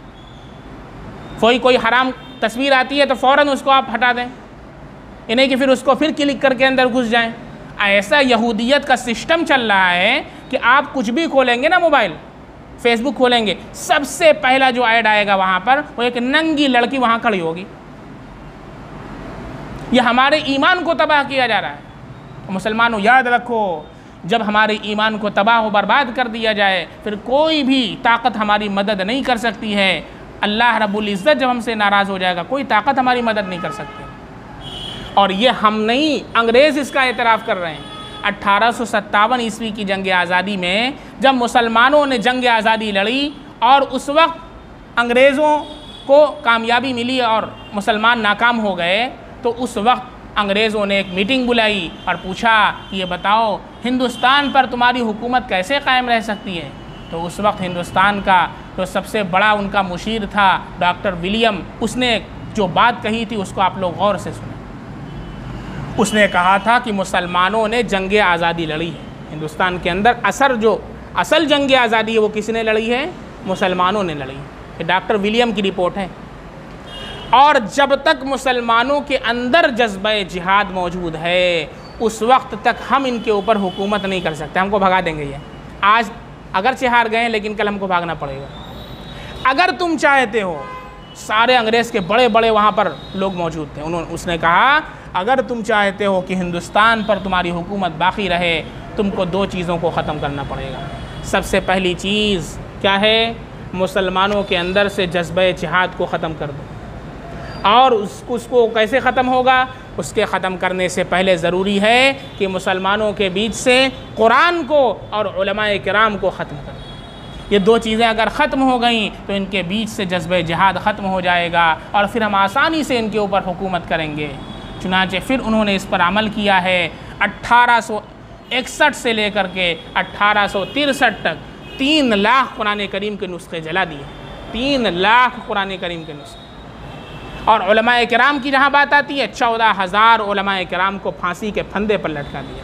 कोई हराम तस्वीर आती है तो फ़ौरन उसको आप हटा दें, ये नहीं कि फिर उसको फिर क्लिक करके अंदर घुस जाएं। ऐसा यहूदियत का सिस्टम चल रहा है कि आप कुछ भी खोलेंगे ना, मोबाइल फेसबुक खोलेंगे, सबसे पहला जो ऐड आएगा वहाँ पर वो एक नंगी लड़की वहाँ खड़ी होगी। ये हमारे ईमान को तबाह किया जा रहा है। मुसलमानों याद रखो, जब हमारे ईमान को तबाह व बर्बाद कर दिया जाए फिर कोई भी ताकत हमारी मदद नहीं कर सकती है। अल्लाह रब्बुल इज़्ज़त जब हमसे नाराज़ हो जाएगा कोई ताकत हमारी मदद नहीं कर सकती। और ये हम नहीं, अंग्रेज़ इसका एतराफ़ कर रहे हैं। 1857 ईस्वी की जंग आज़ादी में जब मुसलमानों ने जंग आज़ादी लड़ी और उस वक्त अंग्रेज़ों को कामयाबी मिली और मुसलमान नाकाम हो गए, तो उस वक्त अंग्रेज़ों ने एक मीटिंग बुलाई और पूछा कि ये बताओ हिंदुस्तान पर तुम्हारी हुकूमत कैसे कायम रह सकती है। तो उस वक्त हिंदुस्तान का जो सबसे बड़ा उनका मुशीर था डॉक्टर विलियम, उसने जो बात कही थी उसको आप लोग गौर से सुने। उसने कहा था कि मुसलमानों ने जंग आज़ादी लड़ी है हिंदुस्तान के अंदर। असल जंग आज़ादी है वो किसने लड़ी है? मुसलमानों ने लड़ी है। ये डॉक्टर विलियम की रिपोर्ट है। और जब तक मुसलमानों के अंदर जज्बे जिहाद मौजूद है उस वक्त तक हम इनके ऊपर हुकूमत नहीं कर सकते, हमको भगा देंगे ये। आज अगरचे हार गए लेकिन कल हमको भागना पड़ेगा। अगर तुम चाहते हो, सारे अंग्रेज़ के बड़े बड़े वहाँ पर लोग मौजूद थे, उसने कहा अगर तुम चाहते हो कि हिंदुस्तान पर तुम्हारी हुकूमत बाकी रहे, तुमको दो चीज़ों को ख़त्म करना पड़ेगा। सबसे पहली चीज़ क्या है? मुसलमानों के अंदर से जज्बे जिहाद को ख़त्म कर दो। और उसको कैसे ख़त्म होगा? उसके ख़त्म करने से पहले ज़रूरी है कि मुसलमानों के बीच से कुरान को और उलमाए किराम को ख़त्म कर दो। ये दो चीज़ें अगर ख़त्म हो गई तो इनके बीच से जज्बे जिहाद ख़त्म हो जाएगा और फिर हम आसानी से इनके ऊपर हुकूमत करेंगे। चुनांचे फिर उन्होंने इस पर अमल किया है। 1861 से लेकर के 1863 तक 3 लाख कुरान करीम के नुस्खे जला दिए। 3 लाख कुरान करीम के नुस्खे। और उलमाए किराम की जहाँ बात आती है, 14,000 उलमाए किराम को फांसी के फंदे पर लटका दिया।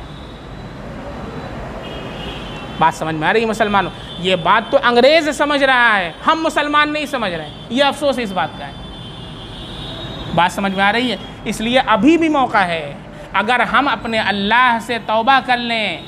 बात समझ में आ रही है मुसलमानों? ये बात तो अंग्रेज़ समझ रहा है, हम मुसलमान नहीं समझ रहे हैं। ये अफसोस इस बात का है। बात समझ में आ रही है? इसलिए अभी भी मौका है, अगर हम अपने अल्लाह से तौबा कर लें,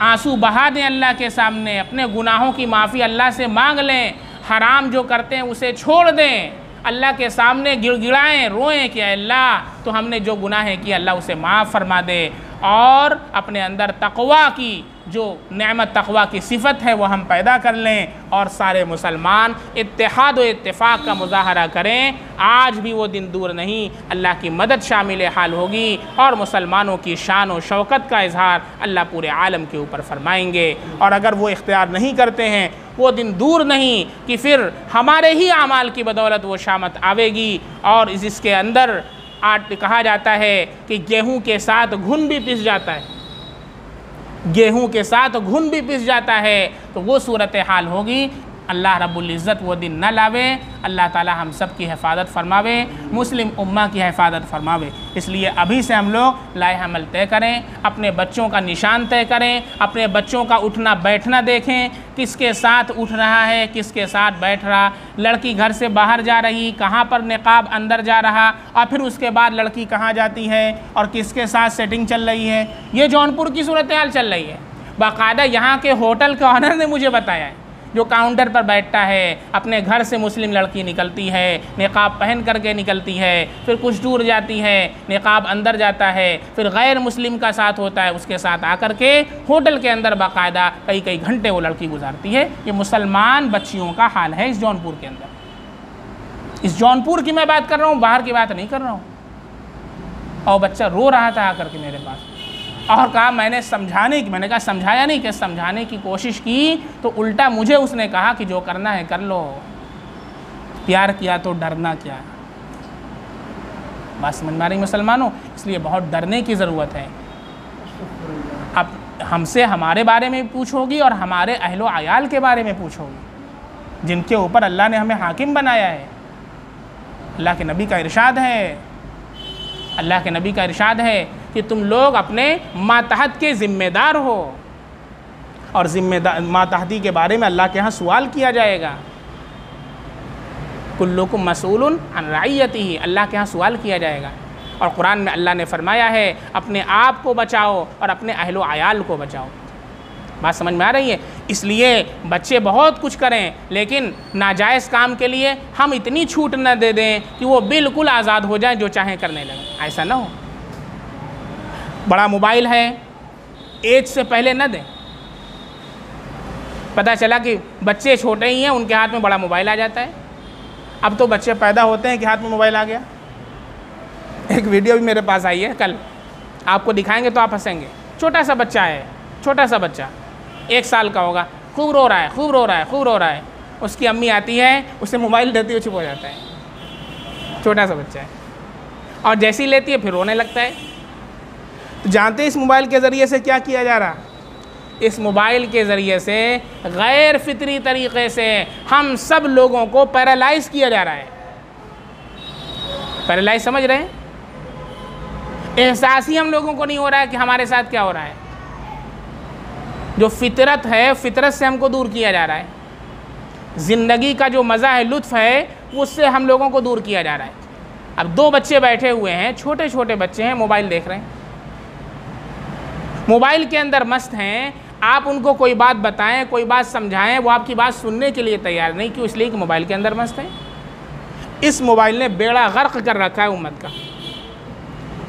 आंसू बहा दें अल्लाह के सामने, अपने गुनाहों की माफ़ी अल्लाह से मांग लें, हराम जो करते हैं उसे छोड़ दें, अल्लाह के सामने गिड़गिड़ाएं, रोएं कि अल्लाह तो हमने जो गुनाहें किए अल्लाह उसे माफ़ फरमा दे, और अपने अंदर तक़वा की जो नेमत तक़वा की सिफ़त है वो हम पैदा कर लें, और सारे मुसलमान इत्तेहाद व इत्तेफाक का मुज़ाहरा करें। आज भी वो दिन दूर नहीं, अल्लाह की मदद शामिल हाल होगी और मुसलमानों की शान व शौकत का इजहार अल्लाह पूरे आलम के ऊपर फरमाएंगे। और अगर वो इख्तियार नहीं करते हैं, वो दिन दूर नहीं कि फिर हमारे ही आमाल की बदौलत वो शामत आवेगी। और इसके अंदर कहा जाता है कि गेहूं के साथ घुन भी पिस जाता है, गेहूं के साथ घुन भी पिस जाता है, तो वो सूरत हाल होगी। अल्लाह रब्बुल इज़्ज़त वो दिन न लावे। अल्लाह ताला हम सब की हिफाजत फरमावे, मुस्लिम उम्मा की हिफाजत फरमावे। इसलिए अभी से हम लोग लाए अमल तय करें, अपने बच्चों का निशान तय करें, अपने बच्चों का उठना बैठना देखें, किसके साथ उठ रहा है, किसके साथ बैठ रहा। लड़की घर से बाहर जा रही, कहाँ पर निकाब अंदर जा रहा, और फिर उसके बाद लड़की कहाँ जाती है और किसके साथ सेटिंग चल रही है। ये जौनपुर की सूरत हाल चल रही है। बाकायदा यहाँ के होटल के ऑनर ने मुझे बताया है, जो काउंटर पर बैठता है, अपने घर से मुस्लिम लड़की निकलती है, निकाब पहन करके निकलती है, फिर कुछ दूर जाती है, निकाब अंदर जाता है, फिर गैर मुस्लिम का साथ होता है, उसके साथ आकर के होटल के अंदर बाकायदा कई कई घंटे वो लड़की गुजारती है। ये मुसलमान बच्चियों का हाल है इस जौनपुर के अंदर। इस जौनपुर की मैं बात कर रहा हूँ, बाहर की बात नहीं कर रहा हूँ। और बच्चा रो रहा था आकर के मेरे पास, और कहा मैंने कहा समझाया नहीं, कि समझाने की कोशिश की तो उल्टा मुझे उसने कहा कि जो करना है कर लो, प्यार किया तो डरना क्या। बात समझ में आ रही मुसलमानों? इसलिए बहुत डरने की ज़रूरत है। अब हमसे हमारे बारे में पूछोगी और हमारे अहलो अयाल के बारे में पूछोगी, जिनके ऊपर अल्लाह ने हमें हाकिम बनाया है। अल्लाह के नबी का इरशाद है कि तुम लोग अपने मातहत के ज़िम्मेदार हो, और ज़िम्मेदार मातहती के बारे में अल्लाह के यहाँ सवाल किया जाएगा। कुल्लुकुम मसऊलुन अन रइयतिही, अल्लाह के यहाँ सवाल किया जाएगा। और कुरान में अल्लाह ने फरमाया है अपने आप को बचाओ और अपने अहलो अयाल को बचाओ। बात समझ में आ रही है? इसलिए बच्चे बहुत कुछ करें, लेकिन नाजायज़ काम के लिए हम इतनी छूट न दे दें कि वो बिल्कुल आज़ाद हो जाए, जो चाहें करने लगें। ऐसा ना हो। बड़ा मोबाइल है, एज से पहले न दें। पता चला कि बच्चे छोटे ही हैं, उनके हाथ में बड़ा मोबाइल आ जाता है। अब तो बच्चे पैदा होते हैं कि हाथ में मोबाइल आ गया। एक वीडियो भी मेरे पास आई है कल, आपको दिखाएंगे तो आप हंसेंगे। छोटा सा बच्चा है, छोटा सा बच्चा 1 साल का होगा, खूब रो रहा है। उसकी अम्मी आती है, उसे मोबाइल देती है, चुप हो जाता है। छोटा सा बच्चा है, और जैसे ही लेती है फिर रोने लगता है। तो जानते हैं इस मोबाइल के ज़रिए से क्या किया जा रहा? इस मोबाइल के ज़रिए से गैर फितरी तरीक़े से हम सब लोगों को पैरालाइज़ किया जा रहा है। पैरालाइज़ समझ रहे हैं? एहसास ही हम लोगों को नहीं हो रहा है कि हमारे साथ क्या हो रहा है। जो फितरत है, फितरत से हमको दूर किया जा रहा है। ज़िंदगी का जो मज़ा है, लुत्फ़ है, उससे हम लोगों को दूर किया जा रहा है। अब 2 बच्चे बैठे हुए हैं, छोटे छोटे बच्चे हैं, मोबाइल देख रहे हैं, मोबाइल के अंदर मस्त हैं। आप उनको कोई बात बताएं, कोई बात समझाएं, वो आपकी बात सुनने के लिए तैयार नहीं। क्यों? इसलिए कि मोबाइल के अंदर मस्त है। इस मोबाइल ने बेड़ा गर्क कर रखा है उम्मत का।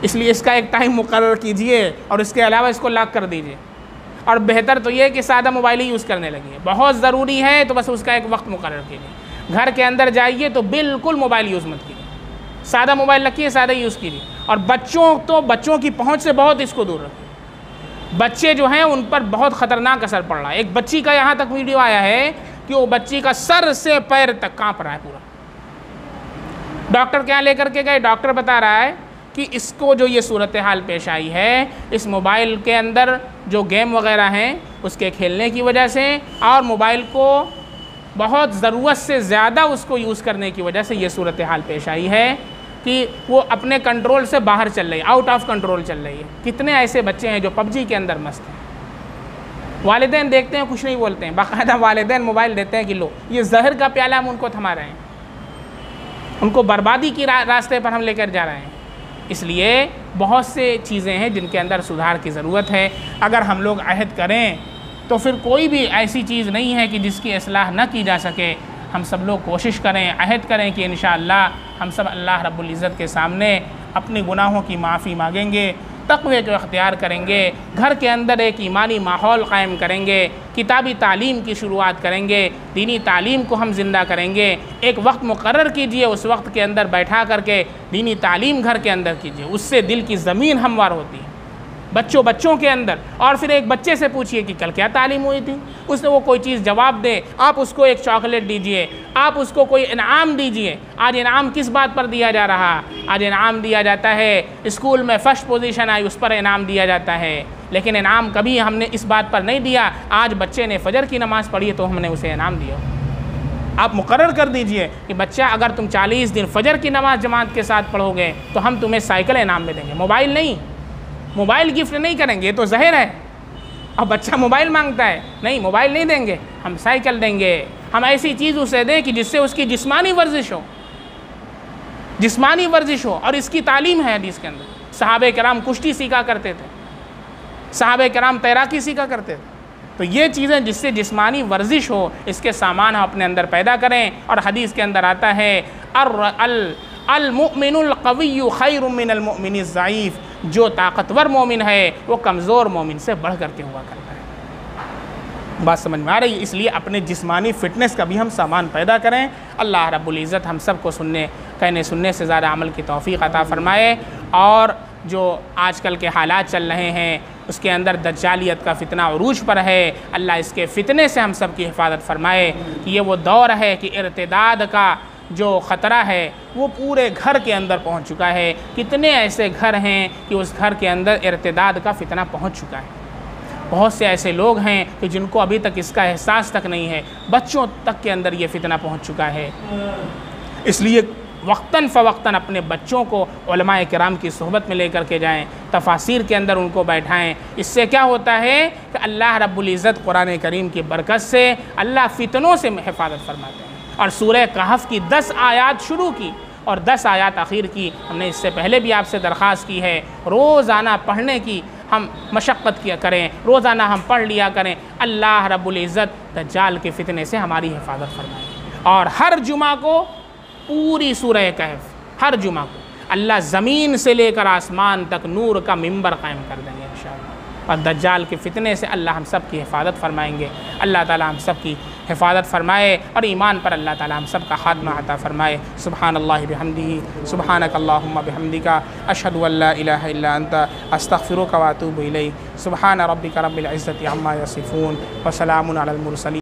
इसलिए इसका एक टाइम मुकर्रर कीजिए और इसके अलावा इसको लॉक कर दीजिए। और बेहतर तो ये है कि सादा मोबाइल ही यूज़ करने लगिए। बहुत ज़रूरी है तो बस उसका एक वक्त मुकर्रर कीजिए। घर के अंदर जाइए तो बिल्कुल मोबाइल यूज़ मत कीजिए, सादा मोबाइल रखिए, सादा यूज़ कीजिए। और बच्चों की पहुँच से बहुत इसको दूर रखिए। बच्चे जो हैं उन पर बहुत ख़तरनाक असर पड़ रहा है। एक बच्ची का यहाँ तक वीडियो आया है कि वो बच्ची का सर से पैर तक काँप रहा है पूरा। डॉक्टर के यहाँ लेकर के गए, डॉक्टर बता रहा है कि इसको जो ये सूरत हाल पेश आई है, इस मोबाइल के अंदर जो गेम वगैरह हैं उसके खेलने की वजह से और मोबाइल को बहुत ज़रूरत से ज़्यादा उसको यूज़ करने की वजह से ये सूरत हाल पेश आई है कि वो अपने कंट्रोल से बाहर चल रही है, आउट ऑफ कंट्रोल चल रही है। कितने ऐसे बच्चे हैं जो पबजी के अंदर मस्त हैं। वालिदैन देखते हैं, कुछ नहीं बोलते हैं, बाकायदा वालिदैन मोबाइल देते हैं कि लो ये जहर का प्याला हम उनको थमा रहे हैं, उनको बर्बादी की रास्ते पर हम लेकर जा रहे हैं। इसलिए बहुत से चीज़ें हैं जिनके अंदर सुधार की ज़रूरत है। अगर हम लोग अहद करें तो फिर कोई भी ऐसी चीज़ नहीं है कि जिसकी इस्लाह न की जा सके। हम सब लोग कोशिश करें, अहद करें कि इंशाअल्लाह हम सब अल्लाह रब्बुल इज़्ज़त के सामने अपने गुनाहों की माफ़ी मांगेंगे, तक़वे को इख्तियार करेंगे, घर के अंदर एक ईमानी माहौल क़ायम करेंगे, किताबी तालीम की शुरुआत करेंगे, दीनी तालीम को हम ज़िंदा करेंगे। एक वक्त मुकर्रर कीजिए, उस वक्त के अंदर बैठा करके दीनी तालीम घर के अंदर कीजिए, उससे दिल की ज़मीन हमवार होती है बच्चों के अंदर। और फिर एक बच्चे से पूछिए कि कल क्या तालीम हुई थी, उसने वो कोई चीज़ जवाब दे, आप उसको एक चॉकलेट दीजिए, आप उसको कोई इनाम दीजिए। आज इनाम किस बात पर दिया जा रहा? आज इनाम दिया जाता है स्कूल में फ़र्स्ट पोजीशन आई उस पर इनाम दिया जाता है, लेकिन इनाम कभी हमने इस बात पर नहीं दिया आज बच्चे ने फ़जर की नमाज़ पढ़ी है तो हमने उसे इनाम दिया। आप मुकर्रर कर दीजिए कि बच्चा अगर तुम 40 दिन फ़जर की नमाज़ जमात के साथ पढ़ोगे तो हम तुम्हें साइकिल इनाम में देंगे, मोबाइल नहीं। मोबाइल गिफ्ट नहीं करेंगे तो जहर है। अब बच्चा मोबाइल मांगता है, नहीं मोबाइल नहीं देंगे, हम साइकिल देंगे। हम ऐसी चीज़ उसे दें कि जिससे उसकी जिस्मानी वर्जिश हो। और इसकी तालीम है हदीस के अंदर। सहाबे कराम कुश्ती सीखा करते थे, सहाबे कराम तैराकी सीखा करते थे। तो ये चीज़ें जिससे जिस्मानी वर्जिश हो, इसके सामान हम अपने अंदर पैदा करें। और हदीस के अंदर आता है अल मुमिनुल क़विय्यु खैरुम मिनल मुमिनिज़ ज़ईफ़, जो ताकतवर मोमिन है वो कमज़ोर मोमिन से बढ़ करके हुआ करता है। बात समझ में आ रही है? इसलिए अपने जिस्मानी फ़िटनेस का भी हम सामान पैदा करें। अल्लाह रब्बुल इज़्ज़त हम सब को कहने सुनने से ज़्यादा अमल की तौफ़ीक़ अता फ़रमाए। और जो आजकल के हालात चल रहे हैं उसके अंदर दज्जालियत का फ़ितना उरूज पर है, अल्लाह इसके फ़ितने से हम सब की हिफाजत फ़रमाए। कि ये वो दौर है कि इर्तिदाद का जो ख़तरा है वो पूरे घर के अंदर पहुंच चुका है। कितने ऐसे घर हैं कि उस घर के अंदर इर्तिदाद का फ़ितना पहुंच चुका है। बहुत से ऐसे लोग हैं कि जिनको अभी तक इसका एहसास तक नहीं है, बच्चों तक के अंदर ये फ़ितना पहुंच चुका है। इसलिए वक्तन फ़वक्तन अपने बच्चों को उलमाए किराम की सोहबत में लेकर के जाएं, तफासिर के अंदर उनको बैठाएं। इससे क्या होता है कि अल्लाह रब्बुल इज़्ज़त कुरान करीम की बरकत से अल्लाह फ़ितनों से हिफाजत फरमाते हैं। और सूरह कहफ़ की 10 आयात शुरू की और 10 आयात आखिर की। हमने इससे पहले भी आपसे दरख्वास्त की है रोज़ाना पढ़ने की हम मशक्क़त किया करें, रोज़ाना हम पढ़ लिया करें। अल्लाह रब्बुल इज़्ज़त दज्जाल के फ़ितने से हमारी हिफाजत फरमाए। और हर जुमा को पूरी सूरह कहफ़, हर जुमा को अल्लाह ज़मीन से लेकर आसमान तक नूर का मिंबर कायम कर देंगे इंशाअल्लाह। और दज्जाल के फ़ितने से अल्लाह हम सब की हिफाजत फरमाएंगे। अल्लाह ताला हम सब की हिफाजत फरमाए और ईमान पर अल्लाह ताला हम सब का खात्मा अता फरमाए। सुब्हानल्लाहि बिहम्दिही, सुब्हानकल्लाहुम्मा बिहम्दिका, अशहदु अल्ला इलाहा इल्ला अंता, अस्तग़फिरुका व अतूबु इलैक। सुब्हान रब्बिका रब्बिल इज़्ज़ति अम्मा यसिफ़ून व सलामुन अलल मुरसलीन।